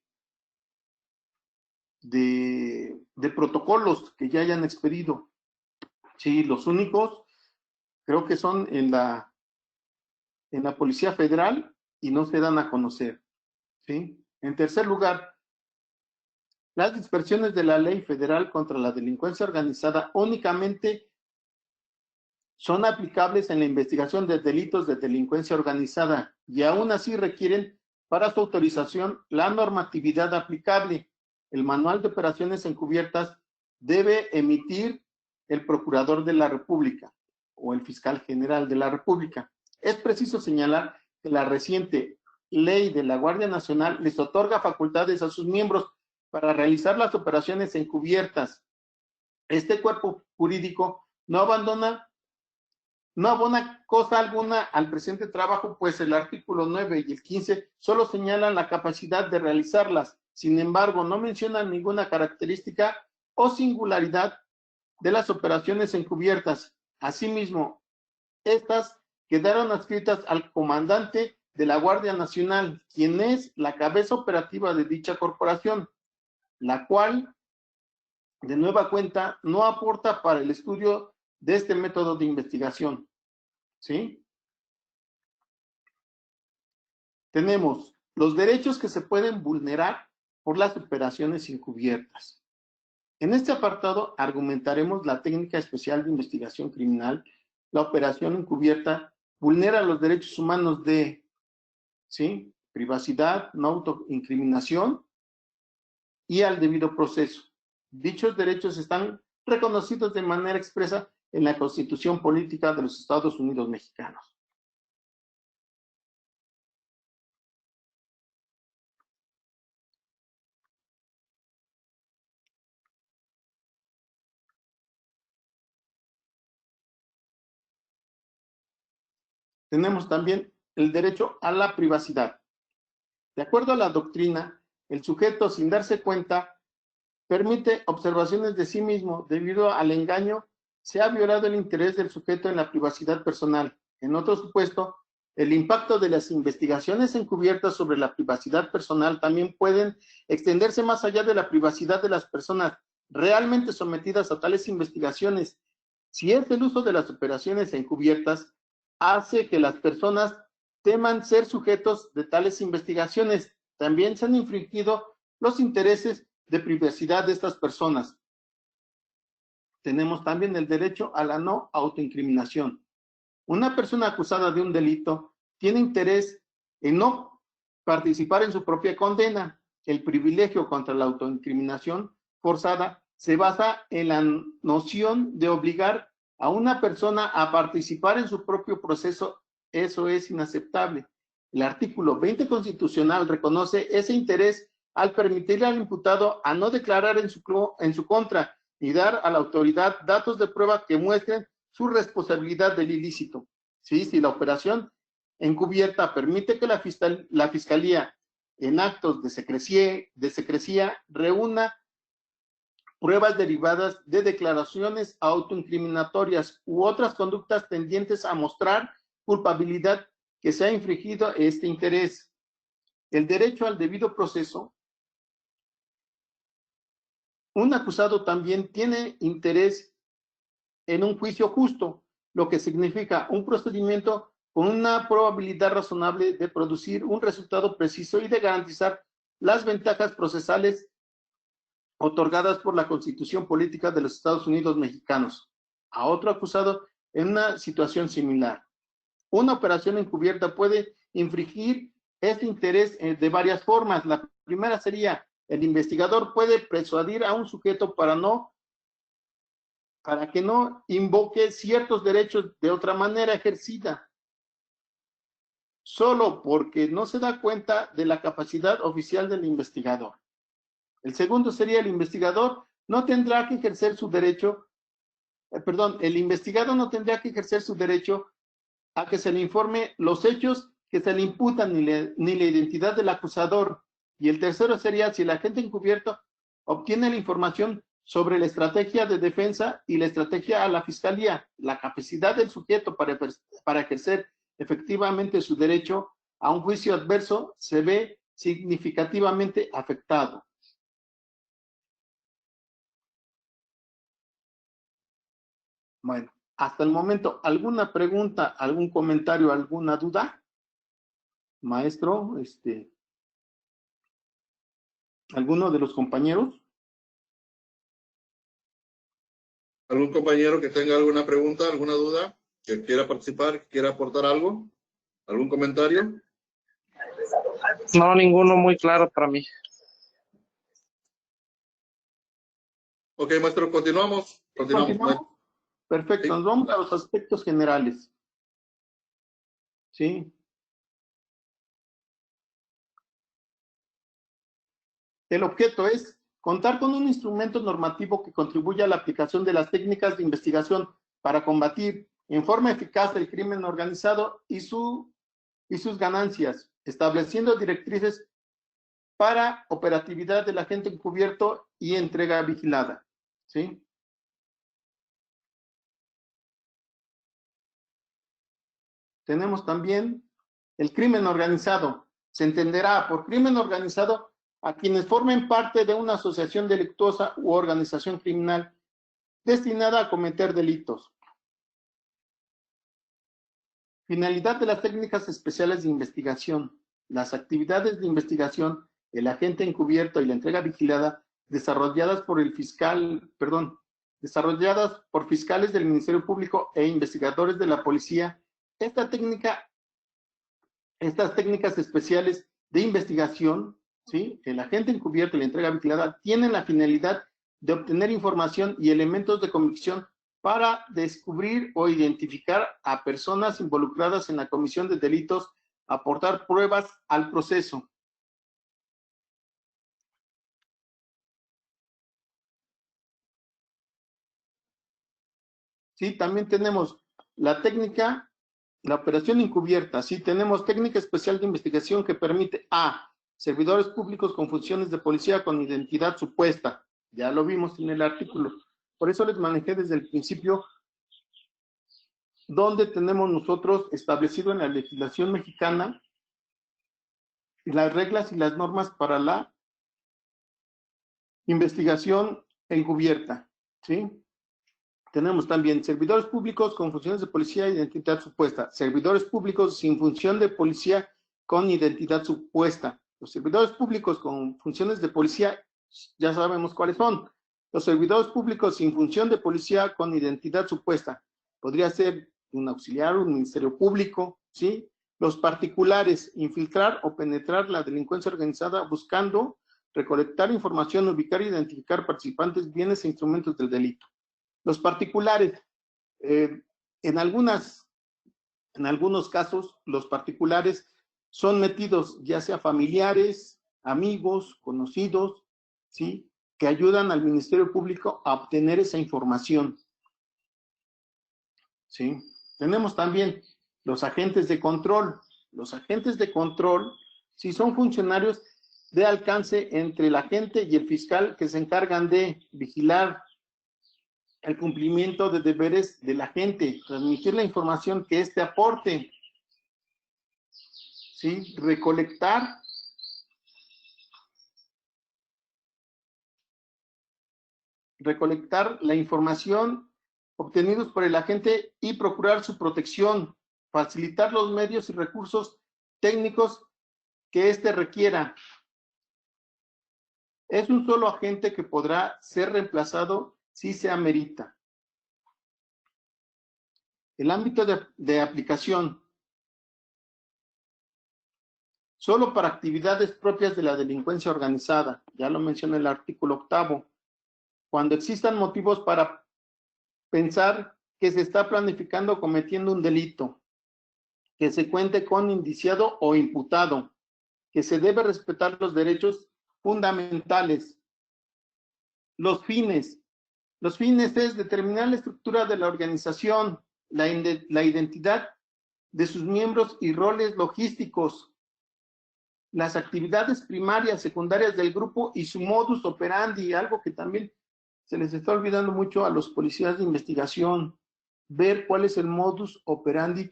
Speaker 2: protocolos que ya hayan expedido. Sí, los únicos creo que son en la Policía Federal y no se dan a conocer. ¿Sí? En tercer lugar, las dispersiones de la Ley Federal contra la Delincuencia Organizada únicamente son aplicables en la investigación de delitos de delincuencia organizada y aún así requieren para su autorización la normatividad aplicable. El manual de operaciones encubiertas debe emitir el Procurador de la República o el Fiscal General de la República. Es preciso señalar que la reciente ley de la Guardia Nacional les otorga facultades a sus miembros para realizar las operaciones encubiertas. Este cuerpo jurídico no abona cosa alguna al presente trabajo, pues el artículo 9 y el 15 solo señalan la capacidad de realizarlas. Sin embargo, no mencionan ninguna característica o singularidad de las operaciones encubiertas. Asimismo, estas quedaron adscritas al comandante de la Guardia Nacional, quien es la cabeza operativa de dicha corporación, la cual, de nueva cuenta, no aporta para el estudio de este método de investigación. ¿Sí? Tenemos los derechos que se pueden vulnerar por las operaciones encubiertas. En este apartado argumentaremos la técnica especial de investigación criminal. La operación encubierta vulnera los derechos humanos de, ¿sí?, privacidad, no autoincriminación y al debido proceso. Dichos derechos están reconocidos de manera expresa en la Constitución Política de los Estados Unidos Mexicanos. Tenemos también el derecho a la privacidad. De acuerdo a la doctrina, el sujeto, sin darse cuenta, permite observaciones de sí mismo. Debido al engaño, se ha violado el interés del sujeto en la privacidad personal. En otro supuesto, el impacto de las investigaciones encubiertas sobre la privacidad personal también pueden extenderse más allá de la privacidad de las personas realmente sometidas a tales investigaciones. Si es el uso de las operaciones encubiertas, hace que las personas teman ser sujetos de tales investigaciones. También se han infringido los intereses de privacidad de estas personas. Tenemos también el derecho a la no autoincriminación. Una persona acusada de un delito tiene interés en no participar en su propia condena. El privilegio contra la autoincriminación forzada se basa en la noción de obligar a una persona a participar en su propio proceso. Eso es inaceptable. El artículo 20 constitucional reconoce ese interés al permitirle al imputado a no declarar en su contra y dar a la autoridad datos de prueba que muestren su responsabilidad del ilícito. ¿Sí? Si la operación encubierta permite que la Fiscalía en actos de secrecía reúna pruebas derivadas de declaraciones autoincriminatorias u otras conductas tendientes a mostrar culpabilidad que se ha infringido este interés. El derecho al debido proceso. Un acusado también tiene interés en un juicio justo, lo que significa un procedimiento con una probabilidad razonable de producir un resultado preciso y de garantizar las ventajas procesales otorgadas por la Constitución Política de los Estados Unidos Mexicanos a otro acusado en una situación similar. Una operación encubierta puede infringir este interés de varias formas. La primera sería, el investigador puede persuadir a un sujeto para que no invoque ciertos derechos de otra manera ejercida, solo porque no se da cuenta de la capacidad oficial del investigador. El segundo sería, el investigador no tendrá que ejercer su derecho, el investigado no tendrá que ejercer su derecho a que se le informe los hechos que se le imputan ni la identidad del acusador. Y el tercero sería, si el agente encubierto obtiene la información sobre la estrategia de defensa y la estrategia a la fiscalía, la capacidad del sujeto para ejercer efectivamente su derecho a un juicio adverso se ve significativamente afectado. Bueno, hasta el momento, ¿alguna pregunta, algún comentario, alguna duda? Maestro, ¿alguno de los compañeros?
Speaker 1: ¿Algún compañero que tenga alguna pregunta, alguna duda, que quiera participar, que quiera aportar algo? ¿Algún comentario?
Speaker 3: No, ninguno muy claro para mí.
Speaker 1: Ok, maestro, continuamos.
Speaker 2: ¿Continuamos? Perfecto,
Speaker 1: Sí.
Speaker 2: nos vamos a los aspectos generales. ¿Sí? El objeto es contar con un instrumento normativo que contribuya a la aplicación de las técnicas de investigación para combatir en forma eficaz el crimen organizado y sus ganancias, estableciendo directrices para operatividad del agente encubierto y entrega vigilada. ¿Sí? Tenemos también el crimen organizado. Se entenderá por crimen organizado a quienes formen parte de una asociación delictuosa u organización criminal destinada a cometer delitos. Finalidad de las técnicas especiales de investigación. Las actividades de investigación, el agente encubierto y la entrega vigilada desarrolladas por fiscales del Ministerio Público e investigadores de la policía. Estas técnicas especiales de investigación, ¿sí? El agente encubierto y la entrega vigilada tienen la finalidad de obtener información y elementos de convicción para descubrir o identificar a personas involucradas en la comisión de delitos, aportar pruebas al proceso. Sí, también tenemos la operación encubierta. Sí, tenemos técnica especial de investigación que permite a servidores públicos con funciones de policía con identidad supuesta. Ya lo vimos en el artículo. Por eso les manejé desde el principio donde tenemos nosotros establecido en la legislación mexicana las reglas y las normas para la investigación encubierta, ¿sí? Tenemos también servidores públicos con funciones de policía e identidad supuesta, servidores públicos sin función de policía con identidad supuesta. Los servidores públicos con funciones de policía, ya sabemos cuáles son. Los servidores públicos sin función de policía con identidad supuesta. Podría ser un auxiliar, un ministerio público, ¿sí? Los particulares, infiltrar o penetrar la delincuencia organizada buscando recolectar información, ubicar e identificar participantes, bienes e instrumentos del delito. Los particulares, en algunos casos, los particulares son metidos ya sea familiares, amigos, conocidos, ¿sí? Que ayudan al Ministerio Público a obtener esa información, ¿sí? Tenemos también los agentes de control. Los agentes de control, sí, son funcionarios de alcance entre el agente y el fiscal que se encargan de vigilar el cumplimiento de deberes de la gente, transmitir la información que éste aporte, ¿sí? Recolectar la información obtenidos por el agente y procurar su protección, facilitar los medios y recursos técnicos que éste requiera. Es un solo agente que podrá ser reemplazado si se amerita. El ámbito de aplicación. Solo para actividades propias de la delincuencia organizada. Ya lo menciona el artículo 8. Cuando existan motivos para pensar que se está planificando o cometiendo un delito, que se cuente con indiciado o imputado, que se debe respetar los derechos fundamentales. Los fines. Los fines es determinar la estructura de la organización, la identidad de sus miembros y roles logísticos, las actividades primarias, secundarias del grupo y su modus operandi, algo que también se les está olvidando mucho a los policías de investigación, ver cuál es el modus operandi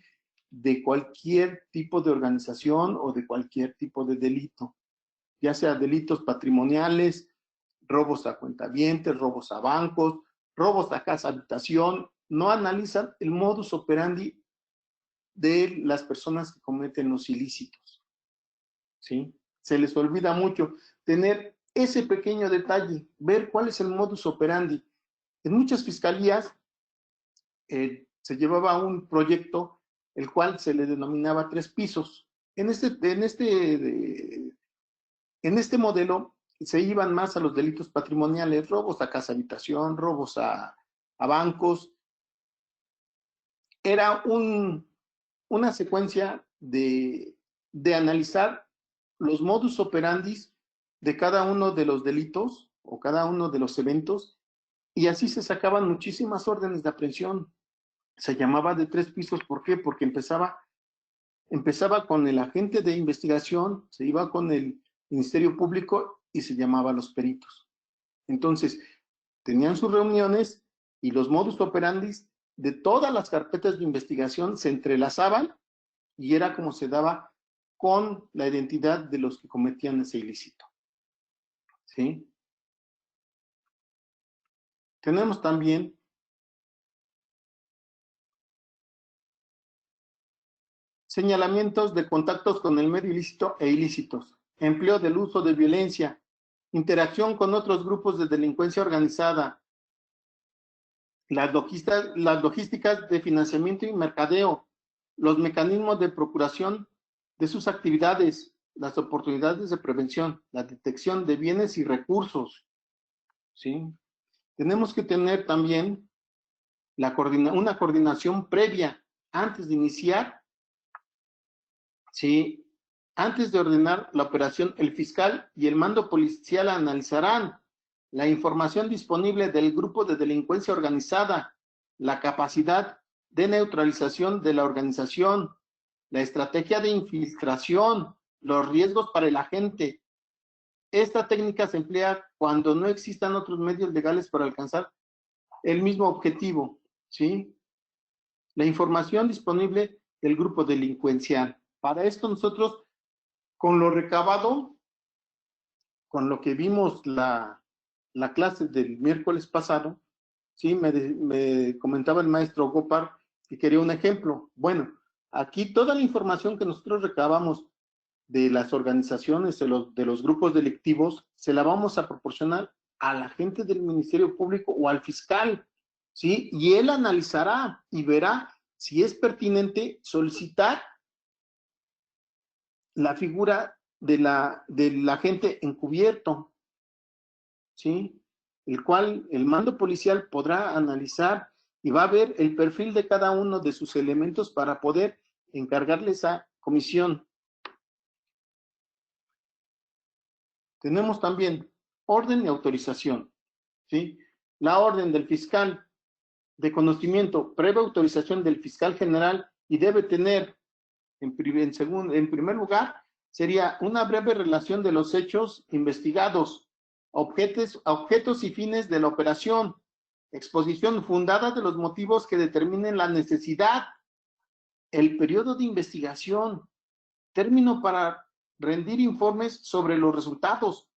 Speaker 2: de cualquier tipo de organización o de cualquier tipo de delito, ya sea delitos patrimoniales, robos a cuentavientes, robos a bancos, robos a casa habitación. No analizan el modus operandi de las personas que cometen los ilícitos, ¿sí? Se les olvida mucho tener ese pequeño detalle, ver cuál es el modus operandi. En muchas fiscalías se llevaba un proyecto el cual se le denominaba 3 pisos. En este modelo se iban más a los delitos patrimoniales, robos a casa habitación, robos a bancos. Era una secuencia de analizar los modus operandi de cada uno de los delitos o cada uno de los eventos, y así se sacaban muchísimas órdenes de aprehensión. Se llamaba de 3 pisos, ¿por qué? Porque empezaba con el agente de investigación, se iba con el Ministerio Público y se llamaba los peritos. Entonces, tenían sus reuniones y los modus operandi de todas las carpetas de investigación se entrelazaban y era como se daba con la identidad de los que cometían ese ilícito, ¿sí? Tenemos también señalamientos de contactos con el medio ilícito e ilícitos, empleo del uso de violencia, interacción con otros grupos de delincuencia organizada, las logísticas de financiamiento y mercadeo, los mecanismos de procuración de sus actividades, las oportunidades de prevención, la detección de bienes y recursos, ¿sí? Tenemos que tener también una coordinación previa antes de iniciar, ¿sí? Antes de ordenar la operación, el fiscal y el mando policial analizarán la información disponible del grupo de delincuencia organizada, la capacidad de neutralización de la organización, la estrategia de infiltración, los riesgos para el agente. Esta técnica se emplea cuando no existan otros medios legales para alcanzar el mismo objetivo, ¿sí? La información disponible del grupo delincuencial. Para esto nosotros, con lo recabado, con lo que vimos la clase del miércoles pasado, ¿sí? Me comentaba el maestro Gopar que quería un ejemplo. Bueno, aquí toda la información que nosotros recabamos de las organizaciones, de los grupos delictivos, se la vamos a proporcionar al agente del Ministerio Público o al fiscal, ¿sí? Y él analizará y verá si es pertinente solicitar la figura del agente encubierto, ¿sí? El cual el mando policial podrá analizar y va a ver el perfil de cada uno de sus elementos para poder encargarle esa comisión. Tenemos también orden y autorización, ¿sí? La orden del fiscal de conocimiento, previa autorización del fiscal general y debe tener, en primer lugar, sería una breve relación de los hechos investigados, objetos y fines de la operación, exposición fundada de los motivos que determinen la necesidad, el periodo de investigación, término para rendir informes sobre los resultados,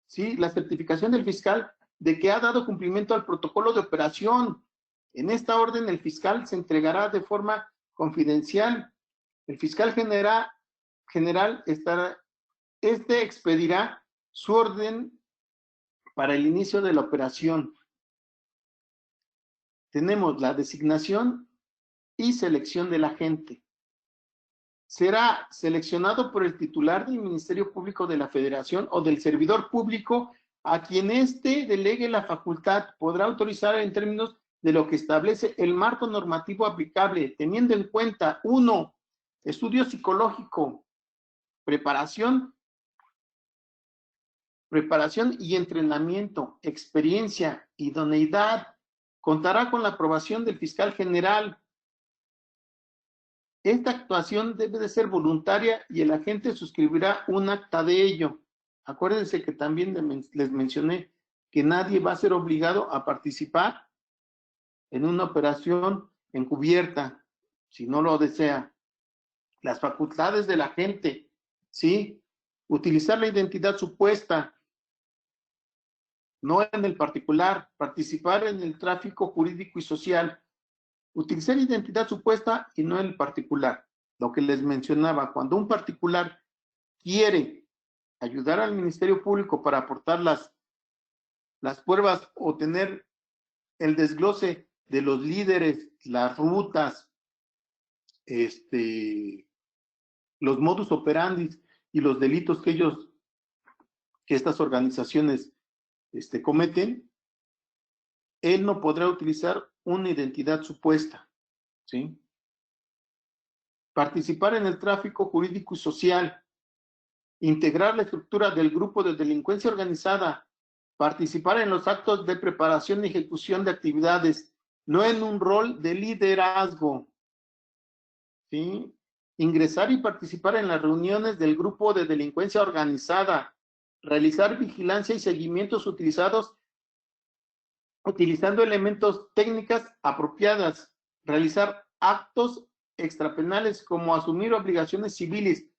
Speaker 2: ¿sí? La certificación del fiscal de que ha dado cumplimiento al protocolo de operación. En esta orden, el fiscal se entregará de forma confidencial. El fiscal general expedirá su orden para el inicio de la operación. Tenemos la designación y selección del agente. Será seleccionado por el titular del Ministerio Público de la Federación o del servidor público a quien éste delegue la facultad. Podrá autorizar en términos de lo que establece el marco normativo aplicable, teniendo en cuenta: 1. Estudio psicológico, preparación y entrenamiento, experiencia, idoneidad. Contará con la aprobación del fiscal general. Esta actuación debe de ser voluntaria y el agente suscribirá un acta de ello. Acuérdense que también les mencioné que nadie va a ser obligado a participar en una operación encubierta si no lo desea. Las facultades del agente, ¿sí? Utilizar la identidad supuesta, no en el particular. Participar en el tráfico jurídico y social. Utilizar identidad supuesta y no en el particular. Lo que les mencionaba, cuando un particular quiere ayudar al Ministerio Público para aportar las pruebas o tener el desglose de los líderes, las rutas, los modus operandi y los delitos que estas organizaciones cometen, él no podrá utilizar una identidad supuesta, ¿sí? Participar en el tráfico jurídico y social, integrar la estructura del grupo de delincuencia organizada, participar en los actos de preparación y ejecución de actividades, no en un rol de liderazgo, ¿sí? Ingresar y participar en las reuniones del grupo de delincuencia organizada, realizar vigilancia y seguimientos utilizando elementos técnicas apropiadas, realizar actos extrapenales como asumir obligaciones civiles,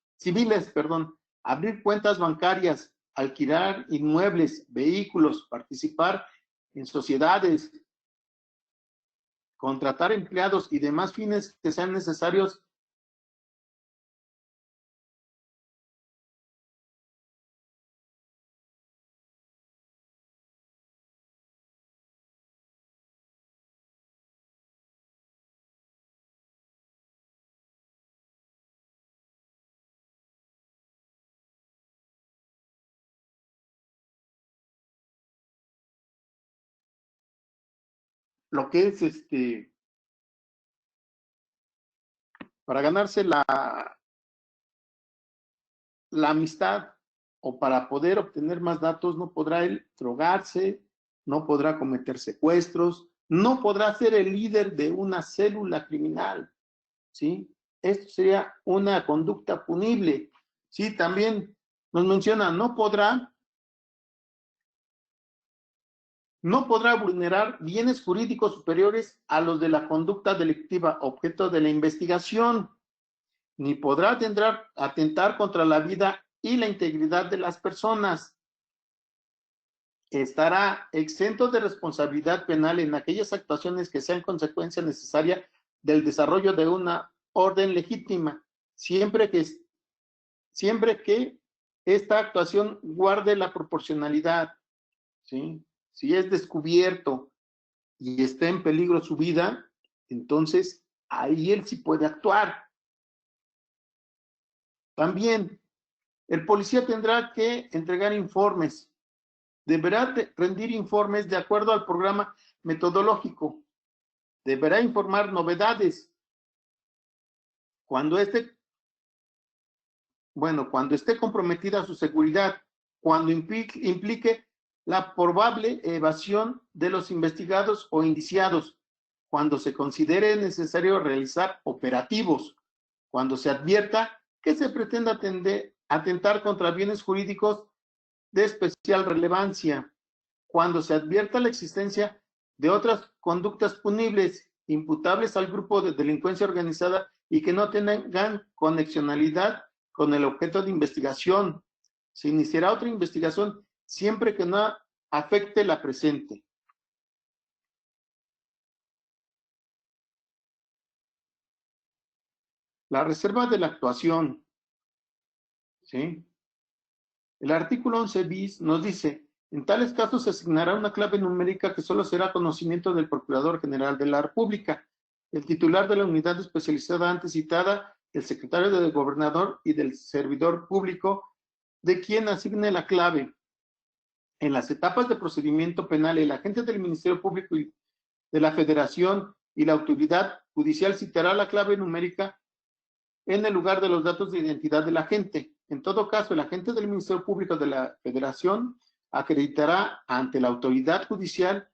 Speaker 2: abrir cuentas bancarias, alquilar inmuebles, vehículos, participar en sociedades, contratar empleados y demás fines que sean necesarios lo que es para ganarse la amistad o para poder obtener más datos. No podrá él drogarse, no podrá cometer secuestros, no podrá ser el líder de una célula criminal, ¿sí? Esto sería una conducta punible. Sí, también nos menciona, no podrá vulnerar bienes jurídicos superiores a los de la conducta delictiva objeto de la investigación, ni podrá atentar contra la vida y la integridad de las personas. Estará exento de responsabilidad penal en aquellas actuaciones que sean consecuencia necesaria del desarrollo de una orden legítima, siempre que esta actuación guarde la proporcionalidad, ¿sí? Si es descubierto y está en peligro su vida, entonces ahí él sí puede actuar. También el policía tendrá que entregar informes. Deberá rendir informes de acuerdo al programa metodológico. Deberá informar novedades. Cuando esté comprometida su seguridad, cuando implique la probable evasión de los investigados o indiciados, cuando se considere necesario realizar operativos, cuando se advierta que se pretenda atentar contra bienes jurídicos de especial relevancia, cuando se advierta la existencia de otras conductas punibles imputables al grupo de delincuencia organizada y que no tengan conexionalidad con el objeto de investigación. Se iniciará otra investigación siempre que no afecte la presente. La reserva de la actuación, ¿sí? El artículo 11 bis nos dice, en tales casos se asignará una clave numérica que solo será conocimiento del Procurador General de la República, el titular de la unidad especializada antes citada, el secretario del Gobernador y del servidor público, de quien asigne la clave. En las etapas de procedimiento penal, el agente del Ministerio Público y de la Federación y la autoridad judicial citará la clave numérica en el lugar de los datos de identidad del agente. En todo caso, el agente del Ministerio Público de la Federación acreditará ante la autoridad judicial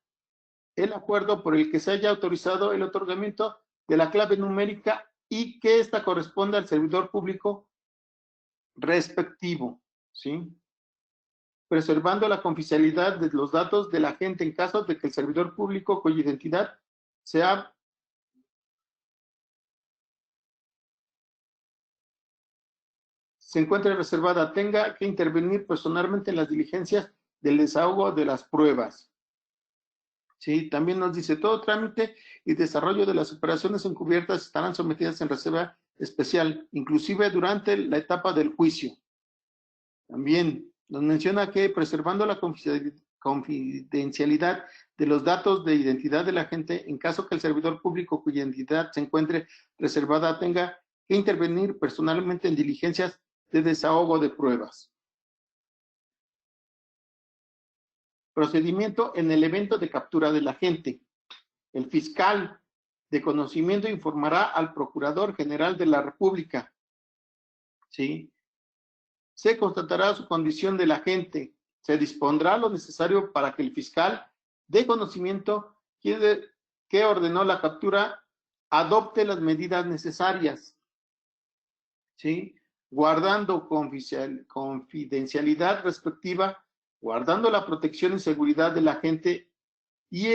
Speaker 2: el acuerdo por el que se haya autorizado el otorgamiento de la clave numérica y que ésta corresponda al servidor público respectivo, ¿sí? Preservando la confidencialidad de los datos del agente en caso de que el servidor público cuya identidad se encuentre reservada tenga que intervenir personalmente en las diligencias del desahogo de las pruebas. Sí, también nos dice, todo trámite y desarrollo de las operaciones encubiertas estarán sometidas en reserva especial, inclusive durante la etapa del juicio. También nos menciona que preservando la confidencialidad de los datos de identidad de la gente, en caso que el servidor público cuya identidad se encuentre reservada tenga que intervenir personalmente en diligencias de desahogo de pruebas. Procedimiento en el evento de captura del agente. El fiscal de conocimiento informará al Procurador General de la República, ¿sí? Se constatará su condición del agente. Se dispondrá lo necesario para que el fiscal de conocimiento que ordenó la captura adopte las medidas necesarias, ¿sí? Guardando confidencialidad respectiva, guardando la protección y seguridad del agente y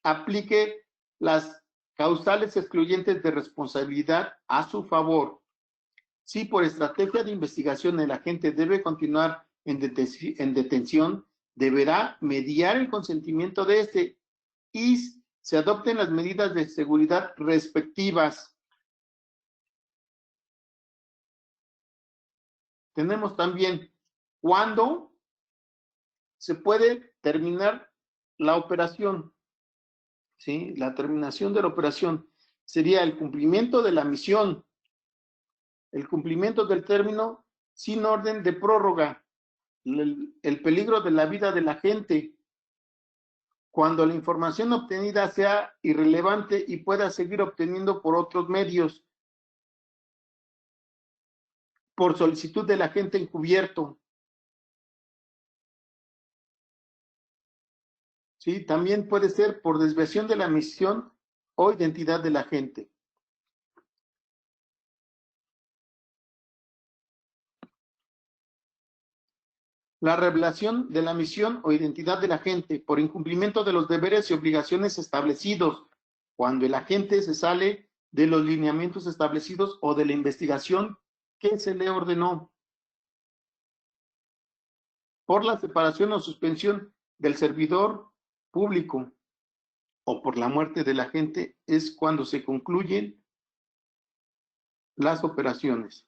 Speaker 2: aplique las causales excluyentes de responsabilidad a su favor. Si por estrategia de investigación el agente debe continuar en detención, deberá mediar el consentimiento de este y se adopten las medidas de seguridad respectivas. Tenemos también cuándo se puede terminar la operación, ¿sí? La terminación de la operación sería el cumplimiento de la misión, el cumplimiento del término sin orden de prórroga, el peligro de la vida de la gente, cuando la información obtenida sea irrelevante y pueda seguir obteniendo por otros medios, por solicitud del agente encubierto. ¿Sí? También puede ser por desviación de la misión o identidad del agente. la revelación de la misión o identidad del agente por incumplimiento de los deberes y obligaciones establecidos, cuando el agente se sale de los lineamientos establecidos o de la investigación que se le ordenó. Por la separación o suspensión del servidor público o por la muerte del agente es cuando se concluyen las operaciones.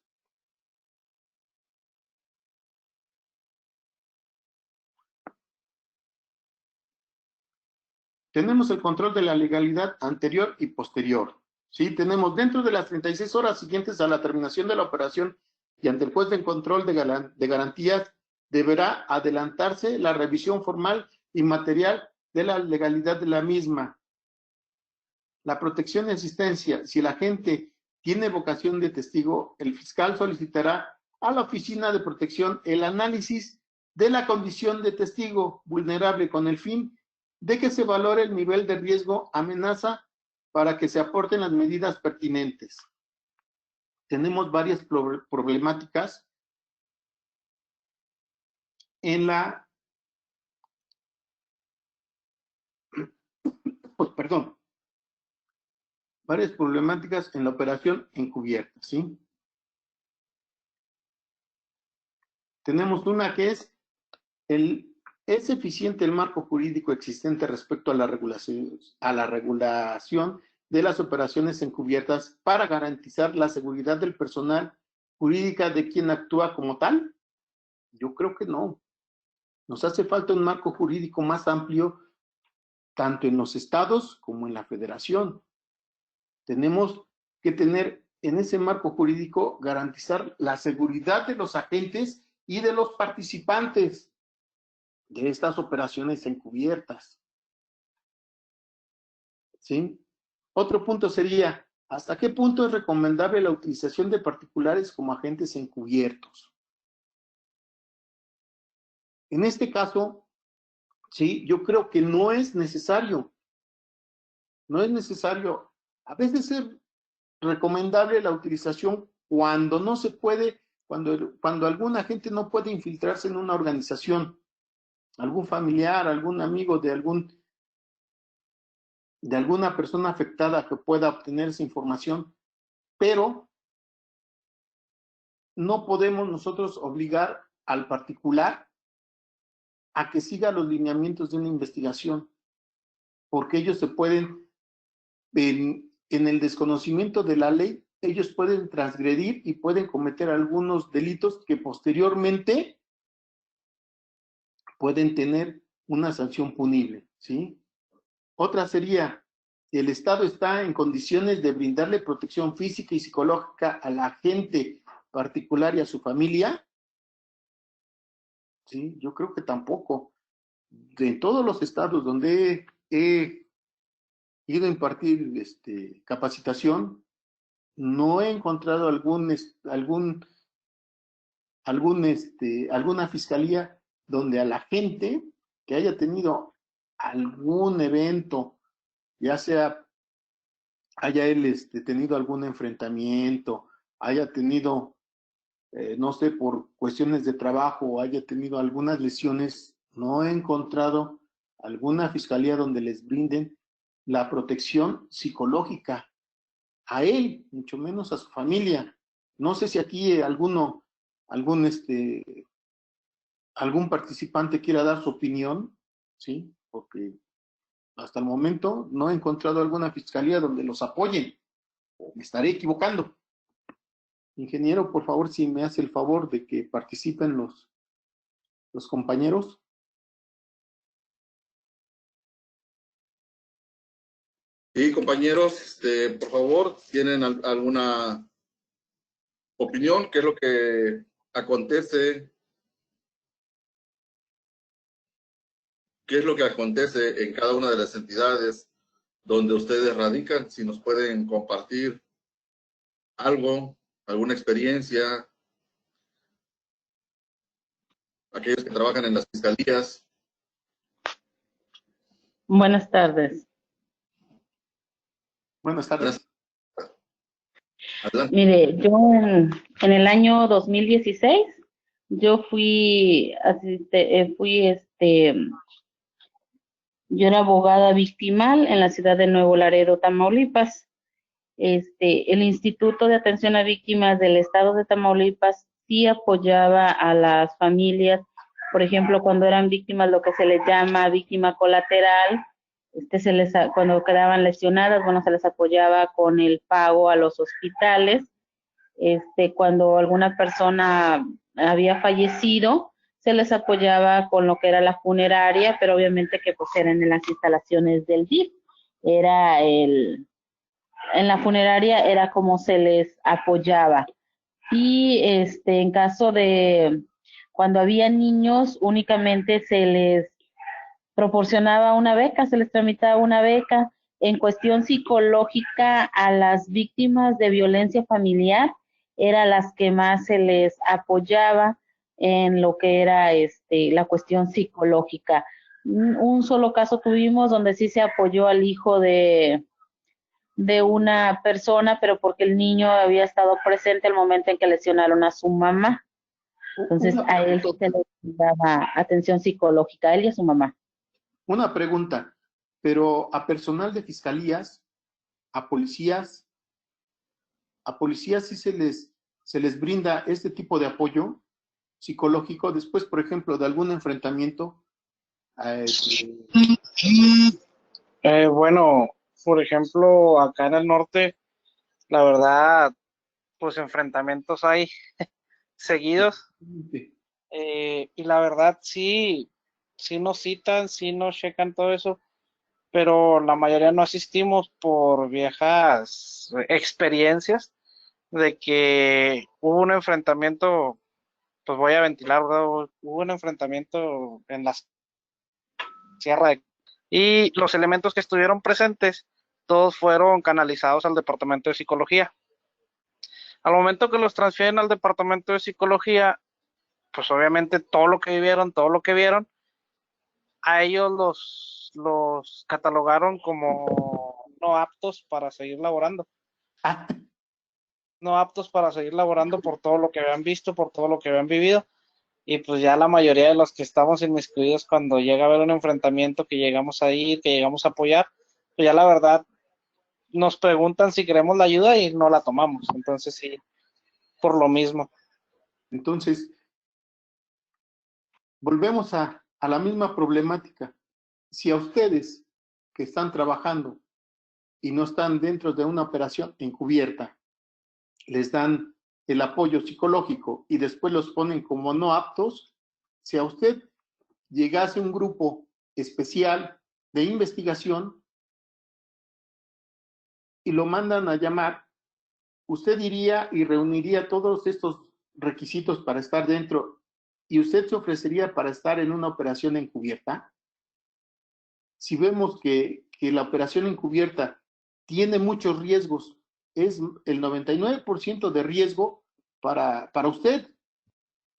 Speaker 2: Tenemos el control de la legalidad anterior y posterior. ¿Sí? Tenemos dentro de las 36 horas siguientes a la terminación de la operación y ante el juez de control de garantías deberá adelantarse la revisión formal y material de la legalidad de la misma. La protección y asistencia. Si el agente tiene vocación de testigo, el fiscal solicitará a la Oficina de Protección el análisis de la condición de testigo vulnerable con el fin de que se valore el nivel de riesgo amenaza para que se aporten las medidas pertinentes. Tenemos varias problemáticas en la, varias problemáticas en la operación encubierta, ¿sí? Tenemos una que es ¿es eficiente el marco jurídico existente respecto a la regulación de las operaciones encubiertas para garantizar la seguridad del personal jurídica de quien actúa como tal? Yo creo que no. Nos hace falta un marco jurídico más amplio, tanto en los estados como en la federación. Tenemos que tener en ese marco jurídico garantizar la seguridad de los agentes y de los participantes de estas operaciones encubiertas. ¿Sí? Otro punto sería, ¿hasta qué punto es recomendable la utilización de particulares como agentes encubiertos? En este caso, sí, yo creo que no es necesario. No es necesario. A veces es recomendable la utilización cuando no se puede, cuando algún agente no puede infiltrarse en una organización, algún familiar, algún amigo de alguna persona afectada que pueda obtener esa información, pero no podemos nosotros obligar al particular a que siga los lineamientos de una investigación, porque ellos se pueden, en el desconocimiento de la ley, ellos pueden transgredir y pueden cometer algunos delitos que posteriormente pueden tener una sanción punible, ¿sí? Otra sería, el Estado está en condiciones de brindarle protección física y psicológica a la gente particular y a su familia. Sí, yo creo que tampoco. En todos los estados donde he ido a impartir capacitación, no he encontrado alguna fiscalía donde a la gente que haya tenido algún evento, ya sea haya él tenido algún enfrentamiento, haya tenido, no sé, por cuestiones de trabajo, haya tenido algunas lesiones, no he encontrado alguna fiscalía donde les brinden la protección psicológica a él, mucho menos a su familia. No sé si aquí algún participante quiera dar su opinión, ¿sí? Porque hasta el momento no he encontrado alguna fiscalía donde los apoyen. Me estaré equivocando. Ingeniero, por favor, si me hace el favor de que participen los compañeros.
Speaker 1: Sí, compañeros, por favor, ¿tienen alguna opinión? ¿Qué es lo que acontece? ¿Qué es lo que acontece en cada una de las entidades donde ustedes radican? Si nos pueden compartir algo, alguna experiencia, aquellos que trabajan en las fiscalías.
Speaker 4: Buenas tardes.
Speaker 2: Buenas tardes.
Speaker 1: Adelante.
Speaker 4: Mire, yo en el año 2016 Yo yo era abogada victimal en la ciudad de Nuevo Laredo, Tamaulipas. El Instituto de Atención a Víctimas del Estado de Tamaulipas sí apoyaba a las familias, por ejemplo, cuando eran víctimas, lo que se les llama víctima colateral, cuando quedaban lesionadas, bueno, se les apoyaba con el pago a los hospitales. Cuando alguna persona había fallecido, se les apoyaba con lo que era la funeraria, pero obviamente que pues eran en las instalaciones del DIF. En la funeraria era como se les apoyaba. Y en caso de cuando había niños, únicamente se les proporcionaba una beca, se les tramitaba una beca. En cuestión psicológica, a las víctimas de violencia familiar eran las que más se les apoyaba en lo que era la cuestión psicológica. Un solo caso tuvimos donde sí se apoyó al hijo de una persona, pero porque el niño había estado presente el momento en que lesionaron a su mamá. Entonces a él se le daba atención psicológica, a él y a su mamá.
Speaker 2: Una pregunta, pero a personal de fiscalías, a policías sí se les brinda este tipo de apoyo psicológico después, por ejemplo, de algún enfrentamiento.
Speaker 3: Bueno, por ejemplo, acá en el norte, la verdad, pues enfrentamientos hay seguidos. Y la verdad, sí nos citan, sí nos checan todo eso, pero la mayoría no asistimos por viejas experiencias de que hubo un enfrentamiento, pues voy a ventilar, ¿verdad? Hubo un enfrentamiento en la Sierra y los elementos que estuvieron presentes, todos fueron canalizados al departamento de psicología. Al momento que los transfieren al departamento de psicología, pues obviamente todo lo que vivieron, todo lo que vieron, a ellos los catalogaron como no aptos para seguir laborando. No aptos para seguir laborando por todo lo que habían visto, por todo lo que habían vivido. Y pues ya la mayoría de los que estamos inmiscuidos cuando llega a haber un enfrentamiento, que llegamos a ir, que llegamos a apoyar, pues ya la verdad nos preguntan si queremos la ayuda y no la tomamos. Entonces sí, por lo mismo.
Speaker 2: Entonces, volvemos a la misma problemática. Si a ustedes que están trabajando y no están dentro de una operación encubierta, les dan el apoyo psicológico y después los ponen como no aptos, si a usted llegase un grupo especial de investigación y lo mandan a llamar, usted iría y reuniría todos estos requisitos para estar dentro y usted se ofrecería para estar en una operación encubierta. Si vemos que la operación encubierta tiene muchos riesgos, es el 99% de riesgo para usted.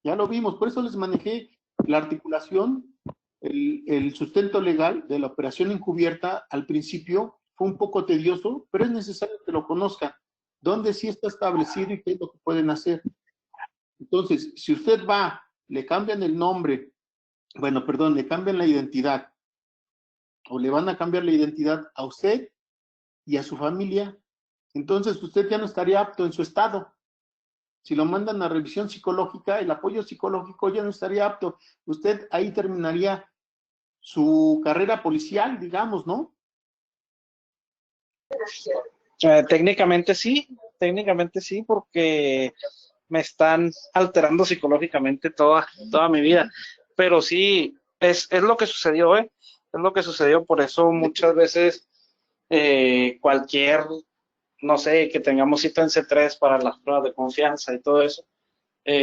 Speaker 2: Ya lo vimos, por eso les manejé la articulación, el sustento legal de la operación encubierta al principio fue un poco tedioso, pero es necesario que lo conozcan, dónde sí está establecido y qué es lo que pueden hacer. Entonces, si usted va, le cambian el nombre, bueno, perdón, le cambian la identidad, o le van a cambiar la identidad a usted y a su familia, entonces usted ya no estaría apto en su estado. Si lo mandan a revisión psicológica, el apoyo psicológico ya no estaría apto. Usted ahí terminaría su carrera policial, digamos, ¿no?
Speaker 3: Técnicamente sí, porque me están alterando psicológicamente toda mi vida. Pero sí, es lo que sucedió, ¿eh? Es lo que sucedió, por eso muchas veces cualquier, no sé, que tengamos cita en C3 para las pruebas de confianza y todo eso,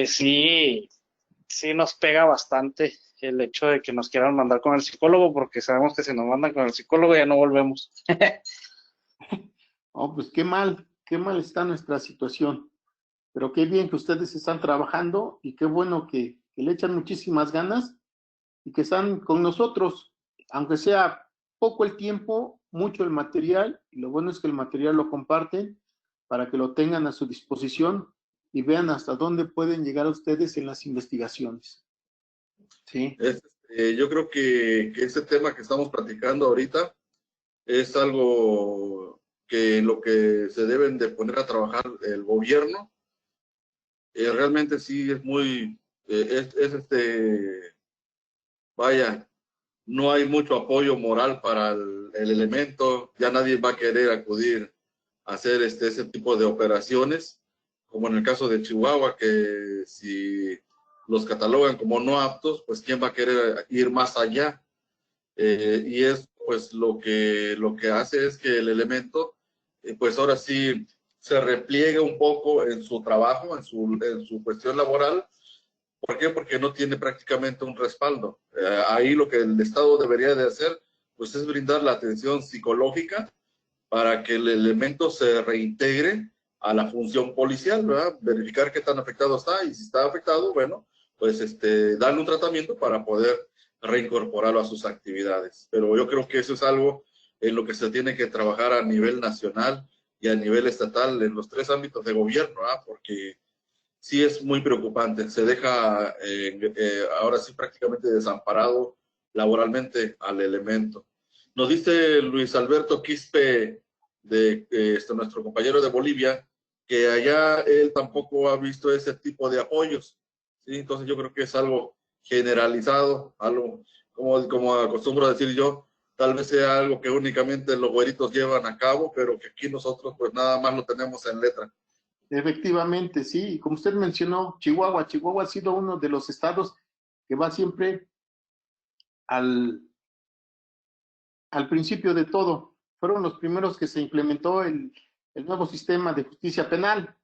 Speaker 3: sí nos pega bastante el hecho de que nos quieran mandar con el psicólogo, porque sabemos que si nos mandan con el psicólogo ya no volvemos.
Speaker 2: Oh, pues qué mal está nuestra situación. Pero qué bien que ustedes están trabajando y qué bueno que le echan muchísimas ganas y que están con nosotros, aunque sea poco el tiempo, mucho el material, y lo bueno es que el material lo comparten para que lo tengan a su disposición y vean hasta dónde pueden llegar ustedes en las investigaciones. Sí.
Speaker 1: Yo creo que ese tema que estamos platicando ahorita es algo que en lo que se deben de poner a trabajar el gobierno. Realmente sí es muy, vaya, no hay mucho apoyo moral para el elemento, ya nadie va a querer acudir a hacer ese tipo de operaciones, como en el caso de Chihuahua, que si los catalogan como no aptos, pues quién va a querer ir más allá. Y es pues lo que hace es que el elemento, pues ahora sí se repliegue un poco en su trabajo, en su cuestión laboral. ¿Por qué? Porque no tiene prácticamente un respaldo. Ahí lo que el Estado debería de hacer, pues es brindar la atención psicológica para que el elemento se reintegre a la función policial, ¿verdad? Verificar qué tan afectado está, y si está afectado, bueno, pues darle un tratamiento para poder reincorporarlo a sus actividades. Pero yo creo que eso es algo en lo que se tiene que trabajar a nivel nacional y a nivel estatal en los 3 ámbitos de gobierno, ¿verdad? Porque sí es muy preocupante. Se deja ahora sí prácticamente desamparado laboralmente al elemento. Nos dice Luis Alberto Quispe, de nuestro compañero de Bolivia, que allá él tampoco ha visto ese tipo de apoyos. ¿Sí? Entonces yo creo que es algo generalizado, algo como acostumbro a decir yo, tal vez sea algo que únicamente los güeritos llevan a cabo, pero que aquí nosotros pues nada más lo tenemos en letra.
Speaker 2: Efectivamente, sí. Como usted mencionó, Chihuahua ha sido uno de los estados que va siempre al principio de todo. Fueron los primeros que se implementó el nuevo sistema de justicia penal,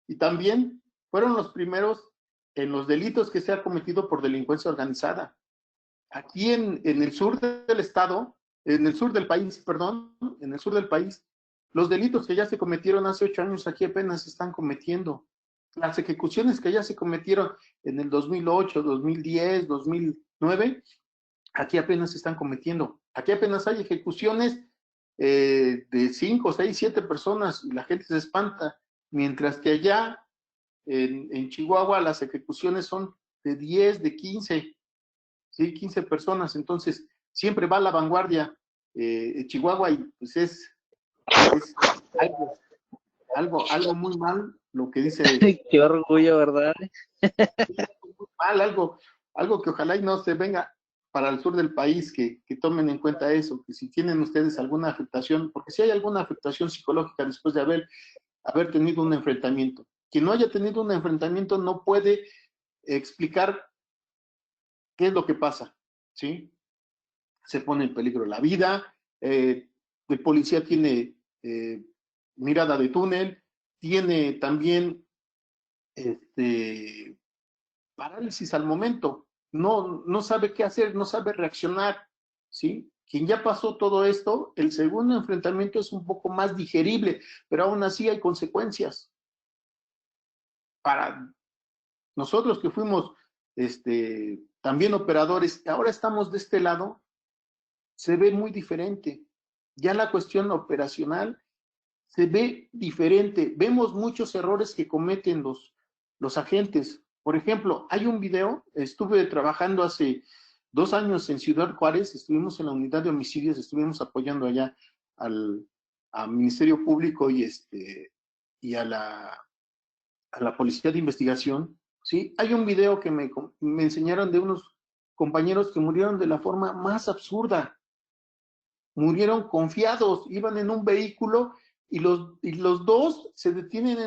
Speaker 2: y también fueron los primeros en los delitos que se ha cometido por delincuencia organizada. Aquí en el sur del estado, en el sur del país, perdón, en el sur del país, los delitos que ya se cometieron hace 8 años aquí apenas se están cometiendo. Las ejecuciones que ya se cometieron en el 2008, 2010, 2009, aquí apenas se están cometiendo. Aquí apenas hay ejecuciones de 5, 6, 7 personas y la gente se espanta, mientras que allá en Chihuahua las ejecuciones son de 10, de 15, ¿sí? 15 personas. Entonces siempre va a la vanguardia Chihuahua, y pues es algo muy mal lo que dice.
Speaker 3: Qué orgullo, ¿verdad?
Speaker 2: Muy mal, algo que ojalá y no se venga para el sur del país, que tomen en cuenta eso, que si tienen ustedes alguna afectación, porque si hay alguna afectación psicológica después de haber tenido un enfrentamiento, quien no haya tenido un enfrentamiento no puede explicar qué es lo que pasa, ¿sí? Se pone en peligro la vida, el policía tiene mirada de túnel, tiene también parálisis al momento, no sabe qué hacer, no sabe reaccionar, ¿sí? Quien ya pasó todo esto, el segundo enfrentamiento es un poco más digerible, pero aún así hay consecuencias. Para nosotros que fuimos también operadores, ahora estamos de este lado, se ve muy diferente. Ya la cuestión operacional se ve diferente. Vemos muchos errores que cometen los agentes. Por ejemplo, hay un video, estuve trabajando hace 2 años en Ciudad Juárez, estuvimos en la unidad de homicidios, estuvimos apoyando allá al Ministerio Público y a la Policía de Investigación, ¿sí? Hay un video que me enseñaron de unos compañeros que murieron de la forma más absurda. Murieron confiados, iban en un vehículo y los dos se detienen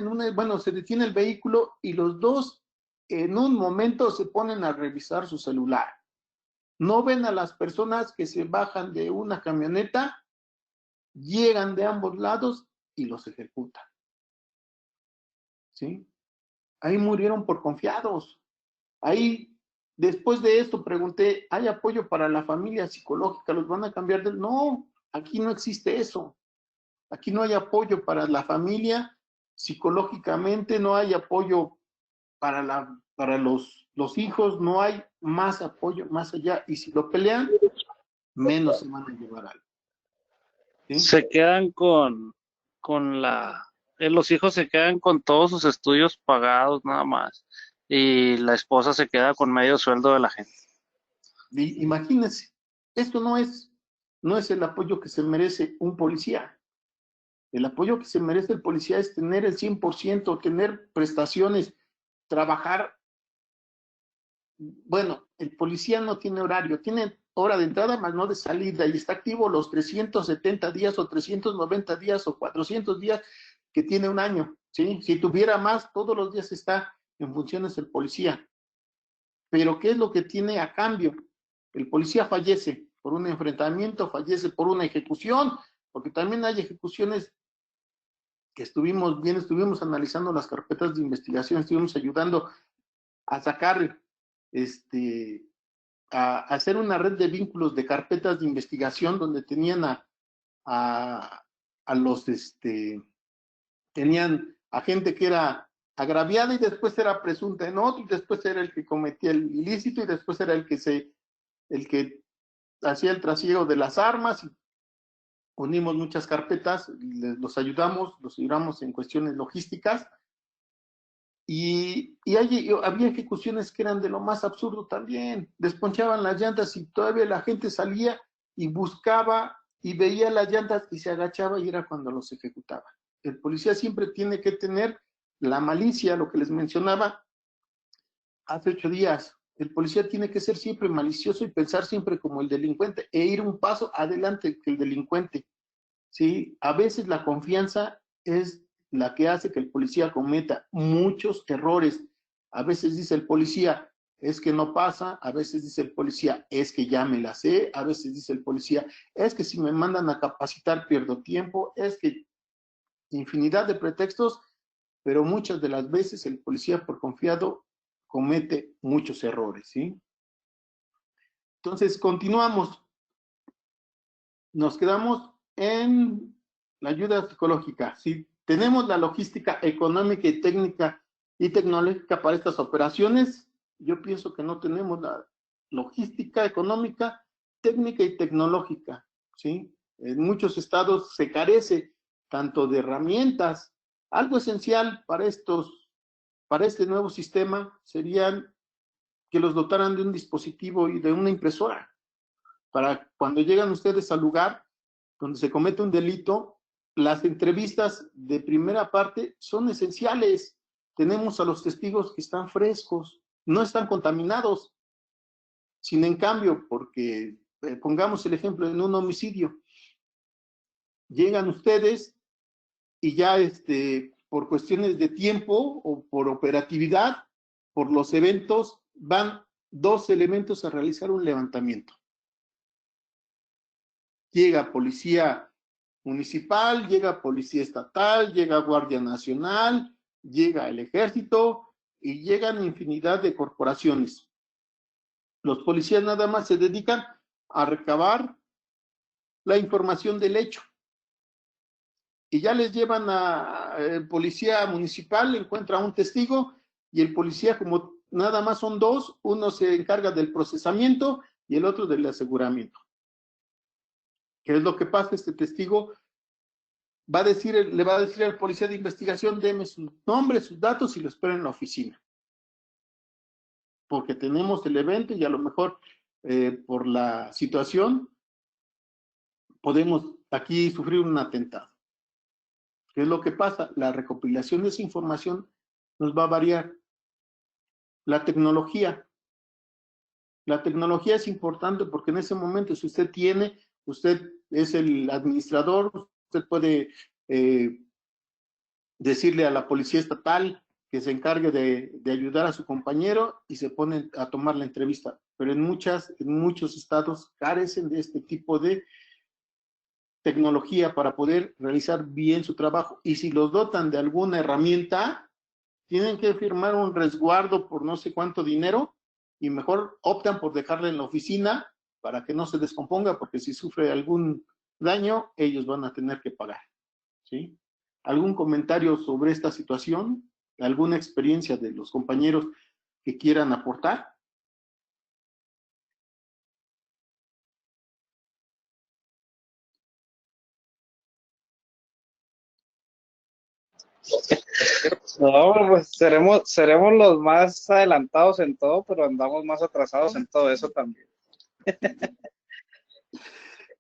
Speaker 2: se detiene el vehículo y los dos en un momento se ponen a revisar su celular. No ven a las personas que se bajan de una camioneta, llegan de ambos lados y los ejecutan. ¿Sí? Ahí murieron por confiados. Ahí, después de esto, pregunté, ¿hay apoyo para la familia psicológica? ¿Los van a cambiar de...? No, aquí no existe eso. Aquí no hay apoyo para la familia psicológicamente, no hay apoyo para los hijos, no hay más apoyo más allá. Y si lo pelean, menos se van a llevar algo. ¿Sí?
Speaker 3: Se quedan con los hijos se quedan con todos sus estudios pagados nada más y la esposa se queda con medio sueldo de la gente.
Speaker 2: Imagínense, esto no es el apoyo que se merece un policía. El apoyo que se merece el policía es tener el 100%, tener prestaciones, trabajar. Bueno, el policía no tiene horario, tiene hora de entrada más no de salida y está activo los 370 días o 390 días o 400 días que tiene un año, ¿sí? Si tuviera más, todos los días está en funciones el policía. Pero ¿qué es lo que tiene a cambio? El policía fallece por un enfrentamiento, fallece por una ejecución, porque también hay ejecuciones que estuvimos analizando las carpetas de investigación, estuvimos ayudando a sacar, a hacer una red de vínculos de carpetas de investigación donde tenían a los, tenían a gente que era agraviada y después era presunta en otro, y después era el que cometía el ilícito y después era el que hacía el trasiego de las armas. Y unimos muchas carpetas, los ayudamos en cuestiones logísticas y había ejecuciones que eran de lo más absurdo también. Desponchaban las llantas y todavía la gente salía y buscaba y veía las llantas y se agachaba y era cuando los ejecutaba. El policía siempre tiene que tener la malicia, lo que les mencionaba hace 8 días. El policía tiene que ser siempre malicioso y pensar siempre como el delincuente e ir un paso adelante que el delincuente. ¿Sí? A veces la confianza es la que hace que el policía cometa muchos errores. A veces dice el policía, es que no pasa, a veces dice el policía, es que ya me la sé, a veces dice el policía, es que si me mandan a capacitar pierdo tiempo, es que infinidad de pretextos, pero muchas de las veces el policía por confiado comete muchos errores, ¿sí? Entonces, continuamos. Nos quedamos en la ayuda psicológica. Si tenemos la logística económica y técnica y tecnológica para estas operaciones, yo pienso que no tenemos la logística económica, técnica y tecnológica, ¿sí? En muchos estados se carece tanto de herramientas. Algo esencial para este nuevo sistema serían que los dotaran de un dispositivo y de una impresora para cuando llegan ustedes al lugar donde se comete un delito, las entrevistas de primera parte son esenciales. Tenemos a los testigos que están frescos, no están contaminados. Sin en cambio, porque pongamos el ejemplo en un homicidio, llegan ustedes y ya por cuestiones de tiempo o por operatividad, por los eventos, van 2 elementos a realizar un levantamiento. Llega policía municipal, llega policía estatal, llega Guardia Nacional, llega el ejército y llegan infinidad de corporaciones. Los policías nada más se dedican a recabar la información del hecho y ya les llevan a policía municipal, encuentra un testigo y el policía, como nada más son dos, uno se encarga del procesamiento y el otro del aseguramiento. ¿Qué es lo que pasa? Este testigo le va a decir al policía de investigación, deme su nombre, sus datos y lo espero en la oficina. Porque tenemos el evento y a lo mejor por la situación podemos aquí sufrir un atentado. ¿Qué es lo que pasa? La recopilación de esa información nos va a variar. La tecnología es importante porque en ese momento si usted es el administrador, usted puede decirle a la policía estatal que se encargue de ayudar a su compañero y se ponen a tomar la entrevista. Pero en muchos estados carecen de este tipo de tecnología para poder realizar bien su trabajo. Y si los dotan de alguna herramienta, tienen que firmar un resguardo por no sé cuánto dinero y mejor optan por dejarla en la oficina para que no se descomponga, porque si sufre algún daño, ellos van a tener que pagar, ¿sí? ¿Algún comentario sobre esta situación? ¿Alguna experiencia de los compañeros que quieran aportar?
Speaker 3: No, pues seremos los más adelantados en todo, pero andamos más atrasados en todo eso también.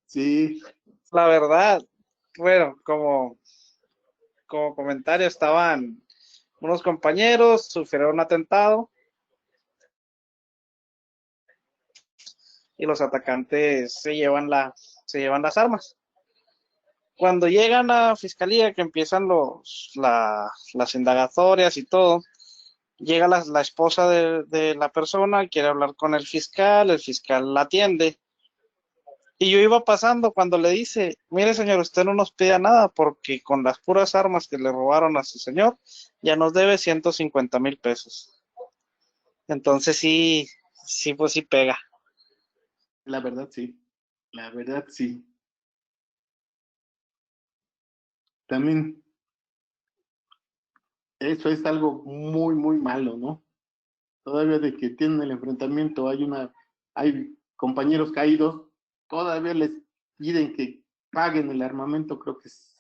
Speaker 2: Sí,
Speaker 3: La verdad, bueno, como comentario, estaban unos compañeros, sufrieron un atentado y los atacantes se llevan las armas. Cuando llegan a fiscalía, que empiezan las indagatorias y todo, llega la esposa de la persona, quiere hablar con el fiscal la atiende. Y yo iba pasando cuando le dice, mire señor, usted no nos pida nada porque con las puras armas que le robaron a su señor, ya nos debe 150,000 pesos. Entonces sí, pues sí pega.
Speaker 2: la verdad sí, la verdad sí. También eso es algo muy, muy malo, ¿no? Todavía de que tienen el enfrentamiento, hay compañeros caídos, todavía les piden que paguen el armamento, creo que es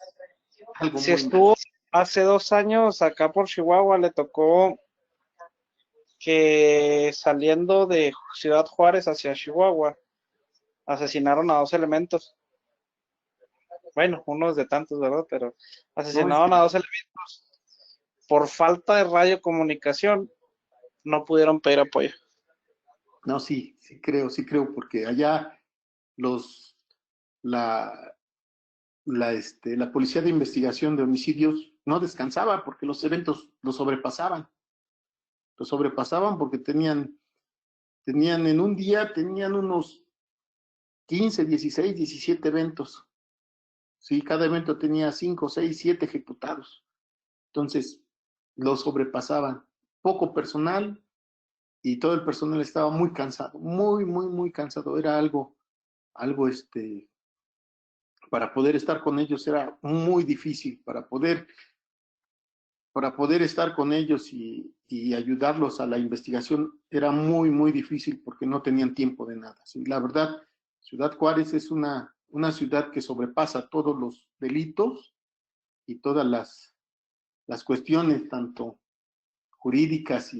Speaker 2: algo
Speaker 3: Si
Speaker 2: muy malo.
Speaker 3: estuvo hace 2 años acá por Chihuahua, le tocó que saliendo de Ciudad Juárez hacia Chihuahua, asesinaron a 2 elementos. Bueno, uno de tantos, ¿verdad? Pero
Speaker 2: No, es
Speaker 3: asesinaron a 2 elementos. Por falta de radiocomunicación, no pudieron pedir apoyo.
Speaker 2: no, sí creo, porque allá los, la, la Policía de Investigación de Homicidios no descansaba porque los eventos los sobrepasaban porque tenían en un día, tenían unos 15, 16, 17 eventos. Sí, cada evento tenía 5, 6, 7 ejecutados. Entonces, lo sobrepasaban. Poco personal y todo el personal estaba muy cansado, muy, muy, muy cansado. Era algo, para poder estar con ellos era muy difícil, para poder estar con ellos y ayudarlos a la investigación era muy, muy difícil porque no tenían tiempo de nada. Sí, la verdad, Ciudad Juárez es una ciudad que sobrepasa todos los delitos y todas las cuestiones, tanto jurídicas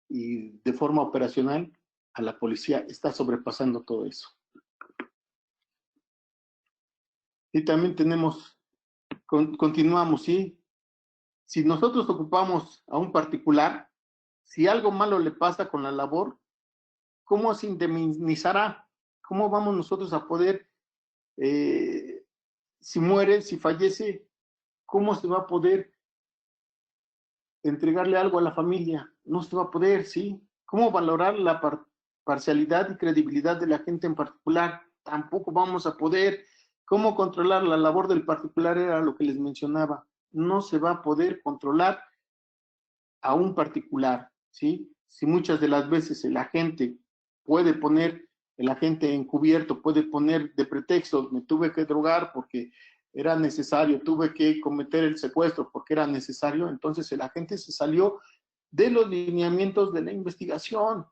Speaker 2: y de forma operacional, a la policía está sobrepasando todo eso. Y también continuamos, ¿sí? Si nosotros ocupamos a un particular, si algo malo le pasa con la labor, ¿cómo se indemnizará? ¿Cómo vamos nosotros a poder, si muere, si fallece, cómo se va a poder entregarle algo a la familia? No se va a poder, ¿sí? ¿Cómo valorar la parcialidad y credibilidad de la gente en particular? Tampoco vamos a poder. ¿Cómo controlar la labor del particular? Era lo que les mencionaba. No se va a poder controlar a un particular, ¿sí? Si muchas de las veces el agente encubierto puede poner de pretexto, me tuve que drogar porque era necesario, tuve que cometer el secuestro porque era necesario, entonces el agente se salió de los lineamientos de la investigación.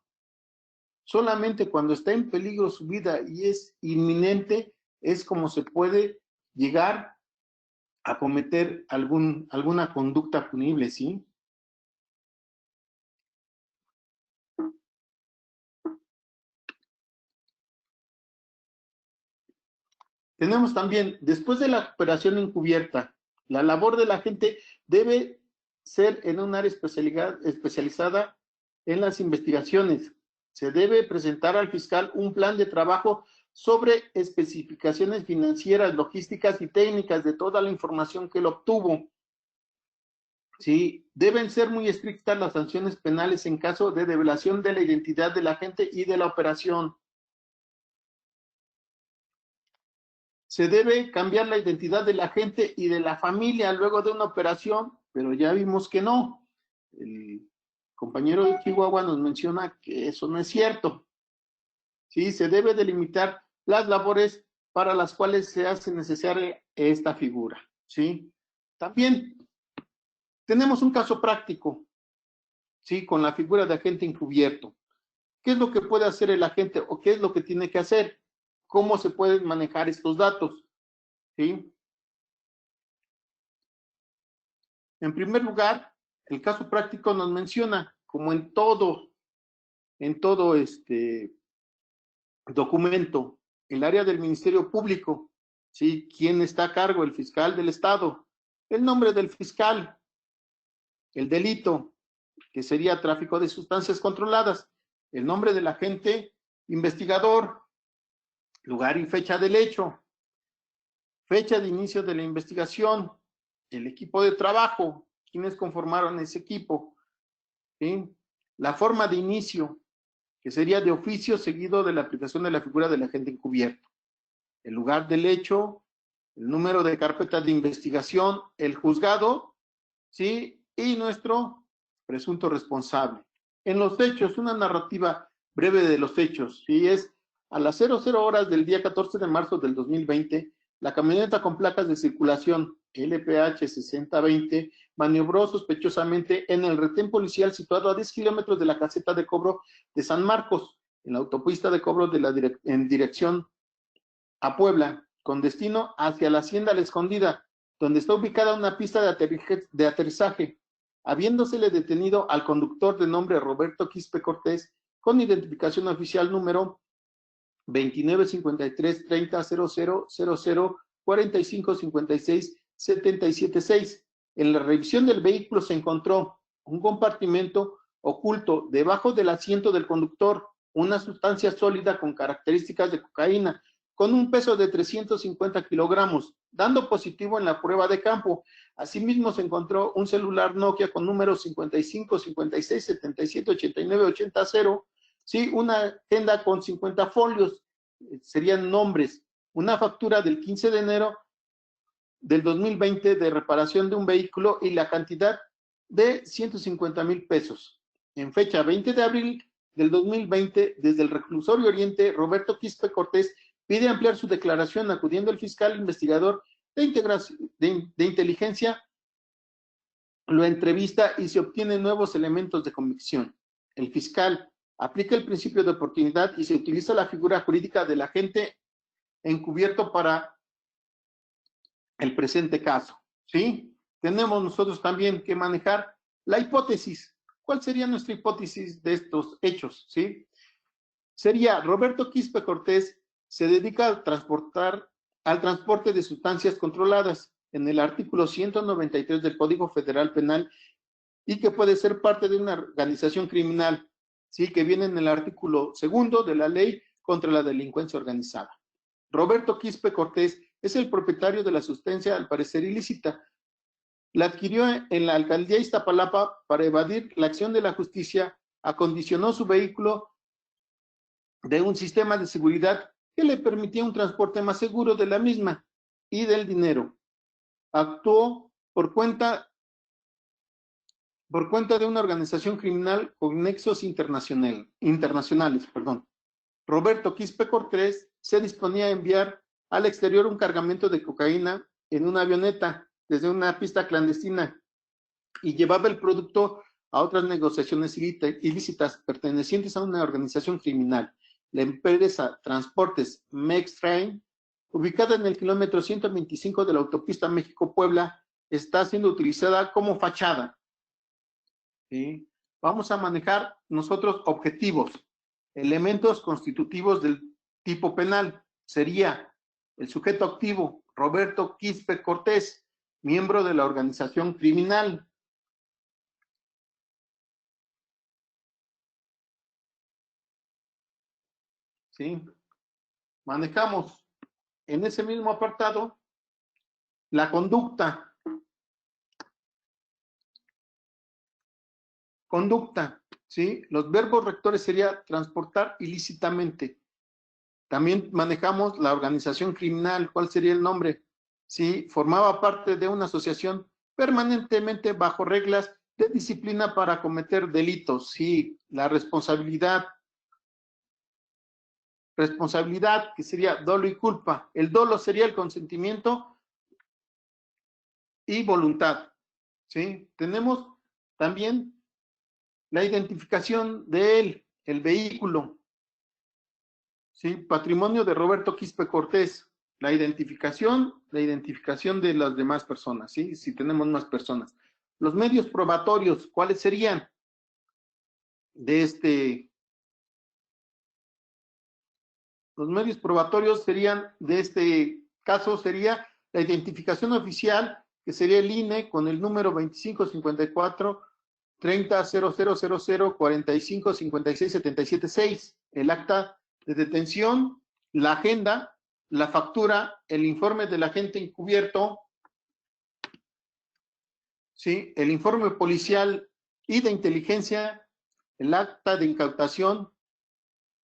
Speaker 2: Solamente cuando está en peligro su vida y es inminente, es como se puede llegar a cometer alguna conducta punible, ¿sí? Tenemos también, después de la operación encubierta, la labor de la gente debe ser en un área especializada en las investigaciones. Se debe presentar al fiscal un plan de trabajo sobre especificaciones financieras, logísticas y técnicas de toda la información que él obtuvo. Sí, deben ser muy estrictas las sanciones penales en caso de revelación de la identidad del agente y de la operación. Se debe cambiar la identidad de la gente y de la familia luego de una operación, pero ya vimos que no. El compañero de Chihuahua nos menciona que eso no es cierto. Sí, se debe delimitar las labores para las cuales se hace necesaria esta figura. Sí, también tenemos un caso práctico, sí, con la figura de agente encubierto. ¿Qué es lo que puede hacer el agente o qué es lo que tiene que hacer? ¿Cómo se pueden manejar estos datos? ¿Sí? En primer lugar, el caso práctico nos menciona, como en todo documento, el área del Ministerio Público, ¿sí? ¿Quién está a cargo? El fiscal del Estado, el nombre del fiscal, el delito, que sería tráfico de sustancias controladas, el nombre del agente investigador, lugar y fecha del hecho, fecha de inicio de la investigación, el equipo de trabajo, quienes conformaron ese equipo, ¿sí? La forma de inicio, que sería de oficio seguido de la aplicación de la figura del agente encubierto, el lugar del hecho, el número de carpeta de investigación, el juzgado, ¿sí? Y nuestro presunto responsable. En los hechos, una narrativa breve de los hechos, ¿sí? Es a las 00 horas del día 14 de marzo del 2020, la camioneta con placas de circulación LPH 6020 maniobró sospechosamente en el retén policial situado a 10 kilómetros de la caseta de cobro de San Marcos, en la autopista de cobro en dirección a Puebla, con destino hacia la Hacienda La Escondida, donde está ubicada una pista de aterrizaje, habiéndosele detenido al conductor de nombre Roberto Quispe Cortés, con identificación oficial número 2953 30 00 00 45 56 776. En la revisión del vehículo se encontró un compartimento oculto debajo del asiento del conductor, una sustancia sólida con características de cocaína, con un peso de 350 kilogramos, dando positivo en la prueba de campo. Asimismo, se encontró un celular Nokia con números 55 56 77 89 80 0, ¿sí? Una agenda con 50 folios, serían nombres, una factura del 15 de enero del 2020 de reparación de un vehículo y la cantidad de 150,000 pesos. En fecha 20 de abril del 2020, desde el reclusorio Oriente, Roberto Quispe Cortés pide ampliar su declaración acudiendo el fiscal investigador de inteligencia, lo entrevista y se obtienen nuevos elementos de convicción. El fiscal aplica el principio de oportunidad y se utiliza la figura jurídica del agente encubierto para el presente caso, ¿sí? Tenemos nosotros también que manejar la hipótesis. ¿Cuál sería nuestra hipótesis de estos hechos, sí? Sería Roberto Quispe Cortés se dedica al transporte de sustancias controladas en el artículo 193 del Código Federal Penal y que puede ser parte de una organización criminal, ¿sí? Que viene en el artículo 2 de la Ley contra la Delincuencia Organizada. Roberto Quispe Cortés es el propietario de la sustancia al parecer ilícita. La adquirió en la alcaldía Iztapalapa para evadir la acción de la justicia, acondicionó su vehículo de un sistema de seguridad que le permitía un transporte más seguro de la misma y del dinero. Actuó por cuenta de una organización criminal con nexos internacionales. Roberto Quispe Cortés se disponía a enviar al exterior un cargamento de cocaína en una avioneta desde una pista clandestina y llevaba el producto a otras negociaciones ilícitas pertenecientes a una organización criminal. La empresa Transportes Mextrain, ubicada en el kilómetro 125 de la autopista México-Puebla, está siendo utilizada como fachada. ¿Sí? Vamos a manejar nosotros objetivos, elementos constitutivos del tipo penal. Sería el sujeto activo, Roberto Quispe Cortés, miembro de la organización criminal. ¿Sí? Manejamos en ese mismo apartado la conducta. ¿Sí? Los verbos rectores sería transportar ilícitamente. También manejamos la organización criminal. ¿Cuál sería el nombre? Sí, formaba parte de una asociación permanentemente bajo reglas de disciplina para cometer delitos. Sí, la responsabilidad, que sería dolo y culpa. El dolo sería el consentimiento y voluntad. ¿Sí? Tenemos también la identificación de él, el vehículo. ¿Sí? Patrimonio de Roberto Quispe Cortés. La identificación de las demás personas, ¿sí? Si tenemos más personas. Los medios probatorios, ¿cuáles serían? Los medios probatorios serían, de este caso, sería la identificación oficial, que sería el INE, con el número 2554-30-0000-45-56-77-6, el acta de detención, la agenda, la factura, el informe del agente encubierto, ¿sí? El informe policial y de inteligencia, el acta de incautación,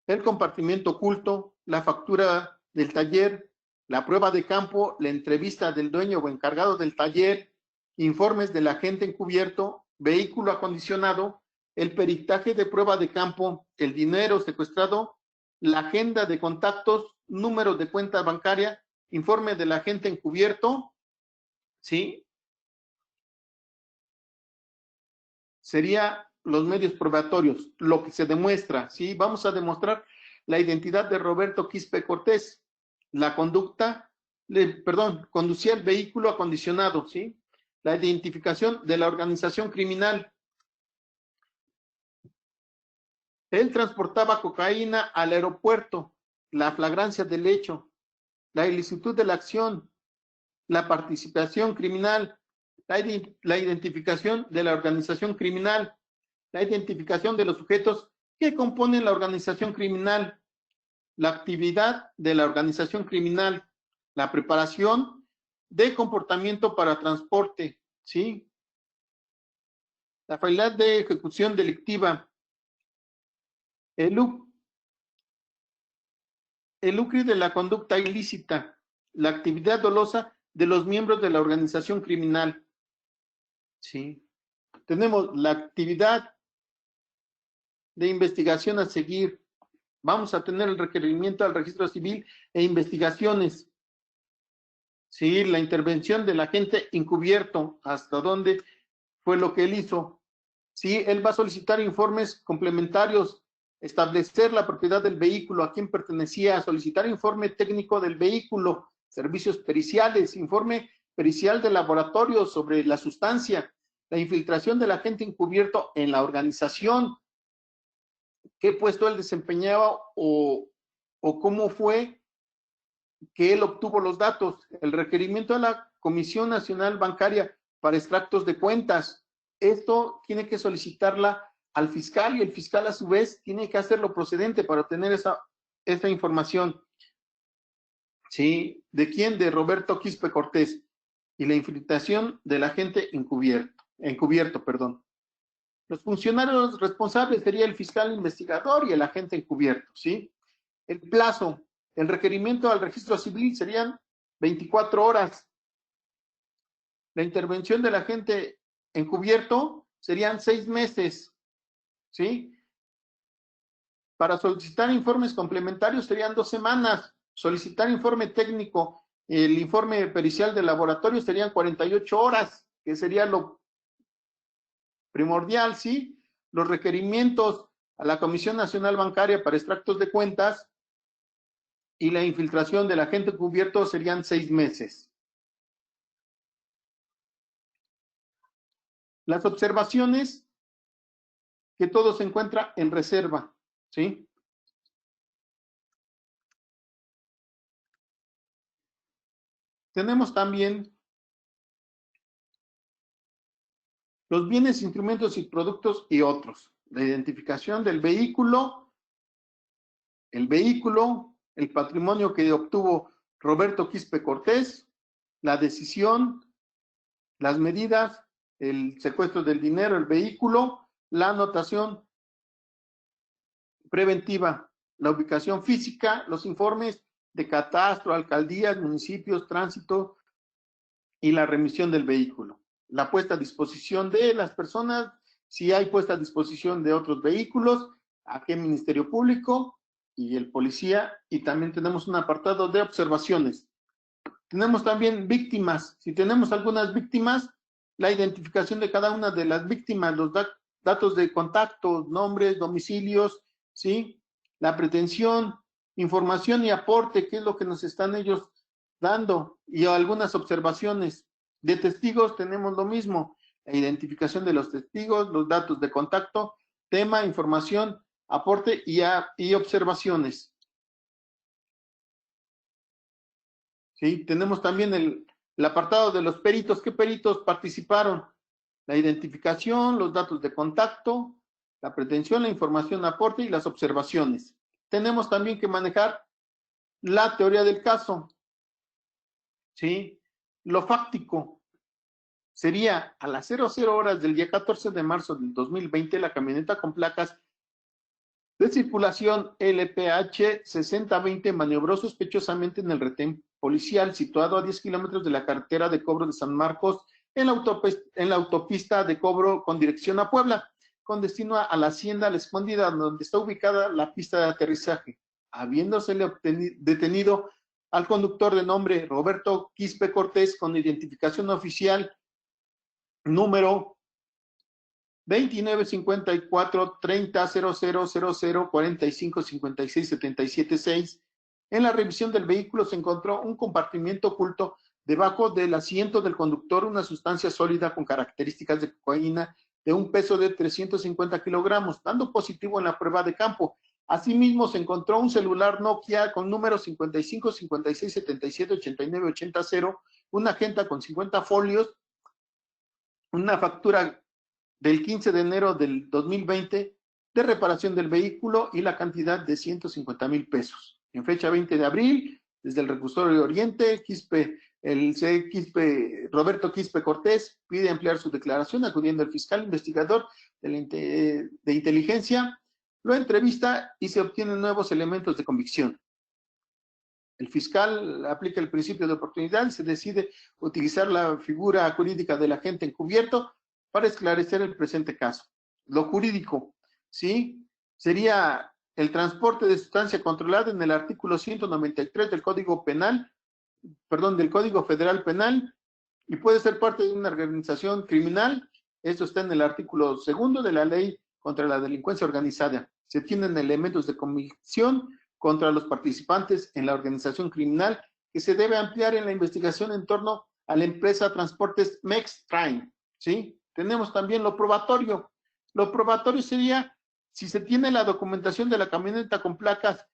Speaker 2: el compartimiento oculto, la factura del taller, la prueba de campo, la entrevista del dueño o encargado del taller, informes del agente encubierto, vehículo acondicionado, el peritaje de prueba de campo, el dinero secuestrado, la agenda de contactos, número de cuenta bancaria, informe del agente encubierto, ¿sí? Sería los medios probatorios, lo que se demuestra, ¿sí? Vamos a demostrar la identidad de Roberto Quispe Cortés, la conducta, conducía el vehículo acondicionado, ¿sí? La identificación de la organización criminal. Él transportaba cocaína al aeropuerto, la flagrancia del hecho, la ilicitud de la acción, la participación criminal, la identificación de la organización criminal, la identificación de los sujetos que componen la organización criminal, la actividad de la organización criminal, la preparación de comportamiento para transporte, ¿sí? La finalidad de ejecución delictiva, el lucro de la conducta ilícita, la actividad dolosa de los miembros de la organización criminal, ¿sí? Tenemos la actividad de investigación a seguir. Vamos a tener el requerimiento al registro civil e investigaciones. Sí, la intervención del agente encubierto, hasta dónde fue lo que él hizo. Sí, él va a solicitar informes complementarios, establecer la propiedad del vehículo, a quién pertenecía, solicitar informe técnico del vehículo, servicios periciales, informe pericial de laboratorio sobre la sustancia, la infiltración del agente encubierto en la organización, qué puesto él desempeñaba o cómo fue que él obtuvo los datos, el requerimiento a la Comisión Nacional Bancaria para extractos de cuentas. Esto tiene que solicitarla al fiscal y el fiscal a su vez tiene que hacerlo procedente para obtener esa información. ¿Sí? ¿De quién? De Roberto Quispe Cortés. Y la infiltración del agente encubierto, perdón. Los funcionarios responsables sería el fiscal investigador y el agente encubierto, ¿sí? El plazo, el requerimiento al registro civil serían 24 horas. La intervención del agente encubierto serían 6 meses, ¿sí? Para solicitar informes complementarios serían 2 semanas. Solicitar informe técnico, el informe pericial del laboratorio serían 48 horas, que sería lo primordial, ¿sí? Los requerimientos a la Comisión Nacional Bancaria para extractos de cuentas y la infiltración del agente encubierto serían 6 meses. Las observaciones, que todo se encuentra en reserva, ¿sí? Tenemos también los bienes, instrumentos y productos y otros. La identificación del vehículo, el patrimonio que obtuvo Roberto Quispe Cortés, la decisión, las medidas, el secuestro del dinero, el vehículo, la anotación preventiva, la ubicación física, los informes de catastro, alcaldías, municipios, tránsito y la remisión del vehículo. La puesta a disposición de las personas, si hay puesta a disposición de otros vehículos, a qué Ministerio Público y el policía, y también tenemos un apartado de observaciones. Tenemos también víctimas. Si tenemos algunas víctimas, la identificación de cada una de las víctimas, los datos de contacto, nombres, domicilios, ¿sí? La pretensión, información y aporte, qué es lo que nos están ellos dando, y algunas observaciones. De testigos tenemos lo mismo, e identificación de los testigos, los datos de contacto, tema, información, aporte y observaciones. ¿Sí? Tenemos también el apartado de los peritos. ¿Qué peritos participaron? La identificación, los datos de contacto, la pretensión, la información, aporte y las observaciones. Tenemos también que manejar la teoría del caso. ¿Sí? Lo fáctico sería a las 00 horas del día 14 de marzo del 2020, la camioneta con placas de circulación LPH 6020 maniobró sospechosamente en el retén policial situado a 10 kilómetros de la carretera de cobro de San Marcos en la autopista de cobro con dirección a Puebla, con destino a la Hacienda La Escondida, donde está ubicada la pista de aterrizaje, habiéndosele detenido al conductor de nombre Roberto Quispe Cortés con identificación oficial número 2954 30 0000 45 56 77 6. En la revisión del vehículo se encontró un compartimiento oculto debajo del asiento del conductor, una sustancia sólida con características de cocaína de un peso de 350 kilogramos, dando positivo en la prueba de campo. Asimismo, se encontró un celular Nokia con números 55 56 77 89 80 0, una agenda con 50 folios, una factura del 15 de enero del 2020 de reparación del vehículo y la cantidad de 150,000 pesos. En fecha 20 de abril, desde el reclusorio Oriente, Roberto Quispe Cortés pide ampliar su declaración acudiendo al fiscal investigador de inteligencia, lo entrevista y se obtienen nuevos elementos de convicción. El fiscal aplica el principio de oportunidad y se decide utilizar la figura jurídica del agente encubierto para esclarecer el presente caso. Lo jurídico, ¿sí? Sería el transporte de sustancia controlada en el artículo 193 del Código Penal, del Código Federal Penal, y puede ser parte de una organización criminal. Esto está en el artículo 2 de la Ley contra la Delincuencia Organizada. Se tienen elementos de convicción contra los participantes en la organización criminal que se debe ampliar en la investigación en torno a la empresa Transportes Mextrain, ¿sí? Tenemos también lo probatorio. Lo probatorio sería si se tiene la documentación de la camioneta con placas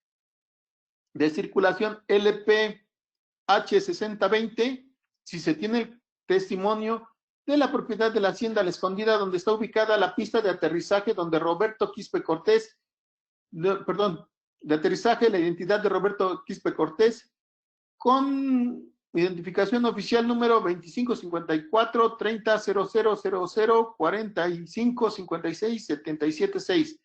Speaker 2: de circulación LPH 6020, si se tiene el testimonio de la propiedad de la Hacienda La Escondida, donde está ubicada la pista de aterrizaje donde Roberto Quispe Cortés, de aterrizaje, la identidad de Roberto Quispe Cortés, con identificación oficial número 2554 30 0000 45 56 77 6,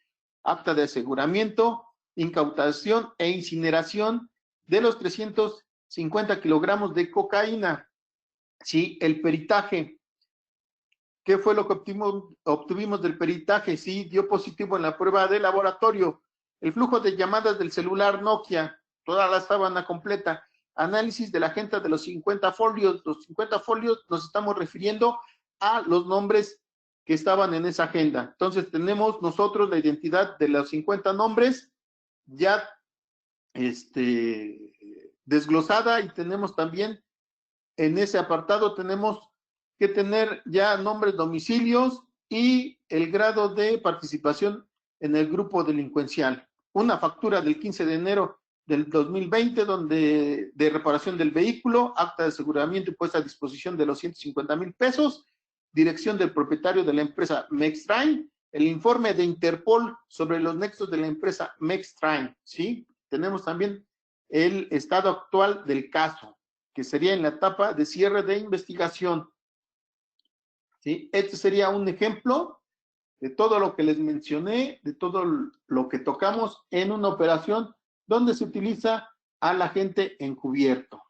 Speaker 2: acta de aseguramiento, incautación e incineración de los 350 kilogramos de cocaína. Sí, el peritaje. ¿Qué fue lo que obtuvimos del peritaje? Sí, dio positivo en la prueba de laboratorio. El flujo de llamadas del celular Nokia, toda la sábana completa. Análisis de la agenda de los 50 folios. Los 50 folios nos estamos refiriendo a los nombres que estaban en esa agenda. Entonces tenemos nosotros la identidad de los 50 nombres ya desglosada, y tenemos también en ese apartado tenemos que tener ya nombres, domicilios y el grado de participación en el grupo delincuencial. Una factura del 15 de enero del 2020 de reparación del vehículo, acta de aseguramiento y puesta a disposición de los 150,000 pesos, dirección del propietario de la empresa Mextrain, el informe de Interpol sobre los nexos de la empresa Mextrain, ¿sí? Tenemos también el estado actual del caso, que sería en la etapa de cierre de investigación, ¿sí? Este sería un ejemplo de todo lo que les mencioné, de todo lo que tocamos en una operación donde se utiliza al agente encubierto.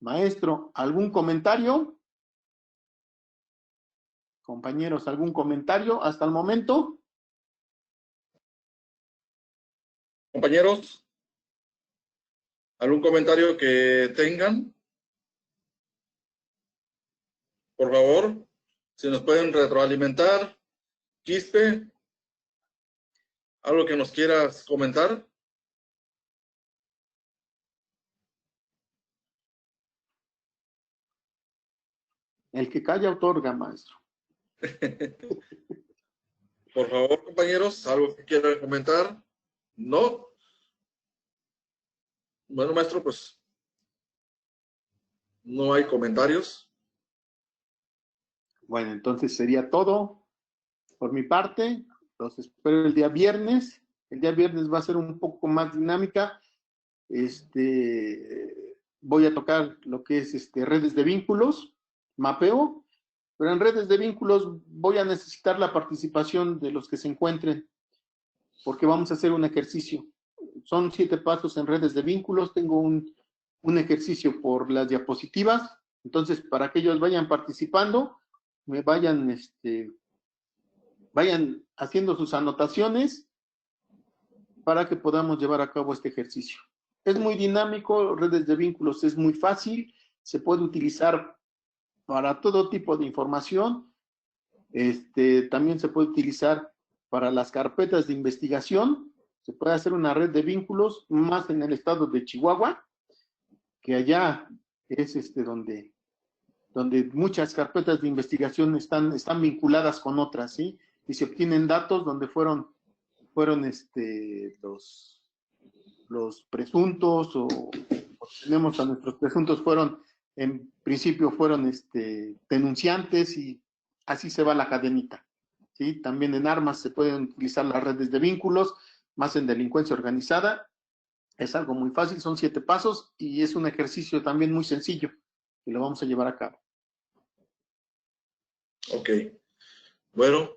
Speaker 2: Maestro, ¿algún comentario? Compañeros, ¿algún comentario hasta el momento?
Speaker 1: Compañeros, ¿algún comentario que tengan? Por favor, si nos pueden retroalimentar. Quispe, ¿algo que nos quieras comentar?
Speaker 2: El que calla otorga, maestro.
Speaker 1: Por favor, compañeros, ¿algo que quieran comentar? ¿No? Bueno, maestro, pues no hay comentarios.
Speaker 2: Bueno, entonces sería todo por mi parte. Los espero el día viernes. El día viernes va a ser un poco más dinámica. Voy a tocar lo que es redes de vínculos, mapeo, pero en redes de vínculos voy a necesitar la participación de los que se encuentren, porque vamos a hacer un ejercicio. Son 7 pasos en redes de vínculos. Tengo un ejercicio por las diapositivas. Entonces, para que ellos vayan participando, me vayan haciendo sus anotaciones para que podamos llevar a cabo este ejercicio. Es muy dinámico, redes de vínculos es muy fácil, se puede utilizar para todo tipo de información. También se puede utilizar para las carpetas de investigación. Se puede hacer una red de vínculos más en el estado de Chihuahua, que allá es donde muchas carpetas de investigación están vinculadas con otras, ¿sí? Y se obtienen datos donde fueron los presuntos o tenemos a nuestros presuntos en principio fueron denunciantes y así se va la cadenita, ¿sí? También en armas se pueden utilizar las redes de vínculos, más en delincuencia organizada. Es algo muy fácil, son 7 pasos y es un ejercicio también muy sencillo y lo vamos a llevar a cabo.
Speaker 1: Ok. Bueno,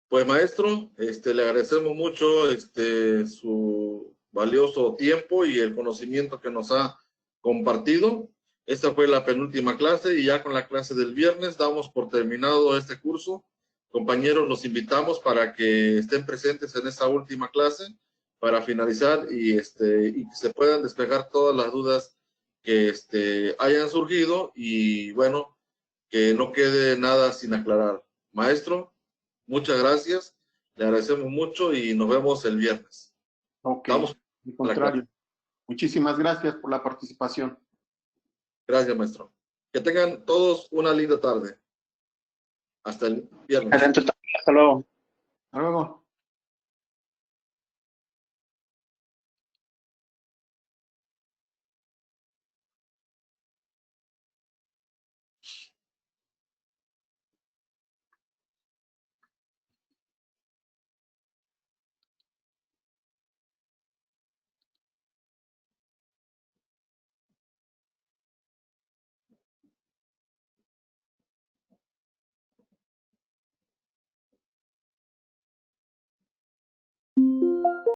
Speaker 1: pues maestro, le agradecemos mucho su valioso tiempo y el conocimiento que nos ha compartido. Esta fue la penúltima clase y ya con la clase del viernes damos por terminado este curso. Compañeros, los invitamos para que estén presentes en esta última clase para finalizar y que se puedan despejar todas las dudas que hayan surgido y bueno, que no quede nada sin aclarar. Maestro, muchas gracias, le agradecemos mucho y nos vemos el viernes.
Speaker 2: Ok, al contrario. Muchísimas gracias por la participación.
Speaker 1: Gracias, maestro. Que tengan todos una linda tarde. Hasta el viernes.
Speaker 3: Hasta luego.
Speaker 2: Hasta luego.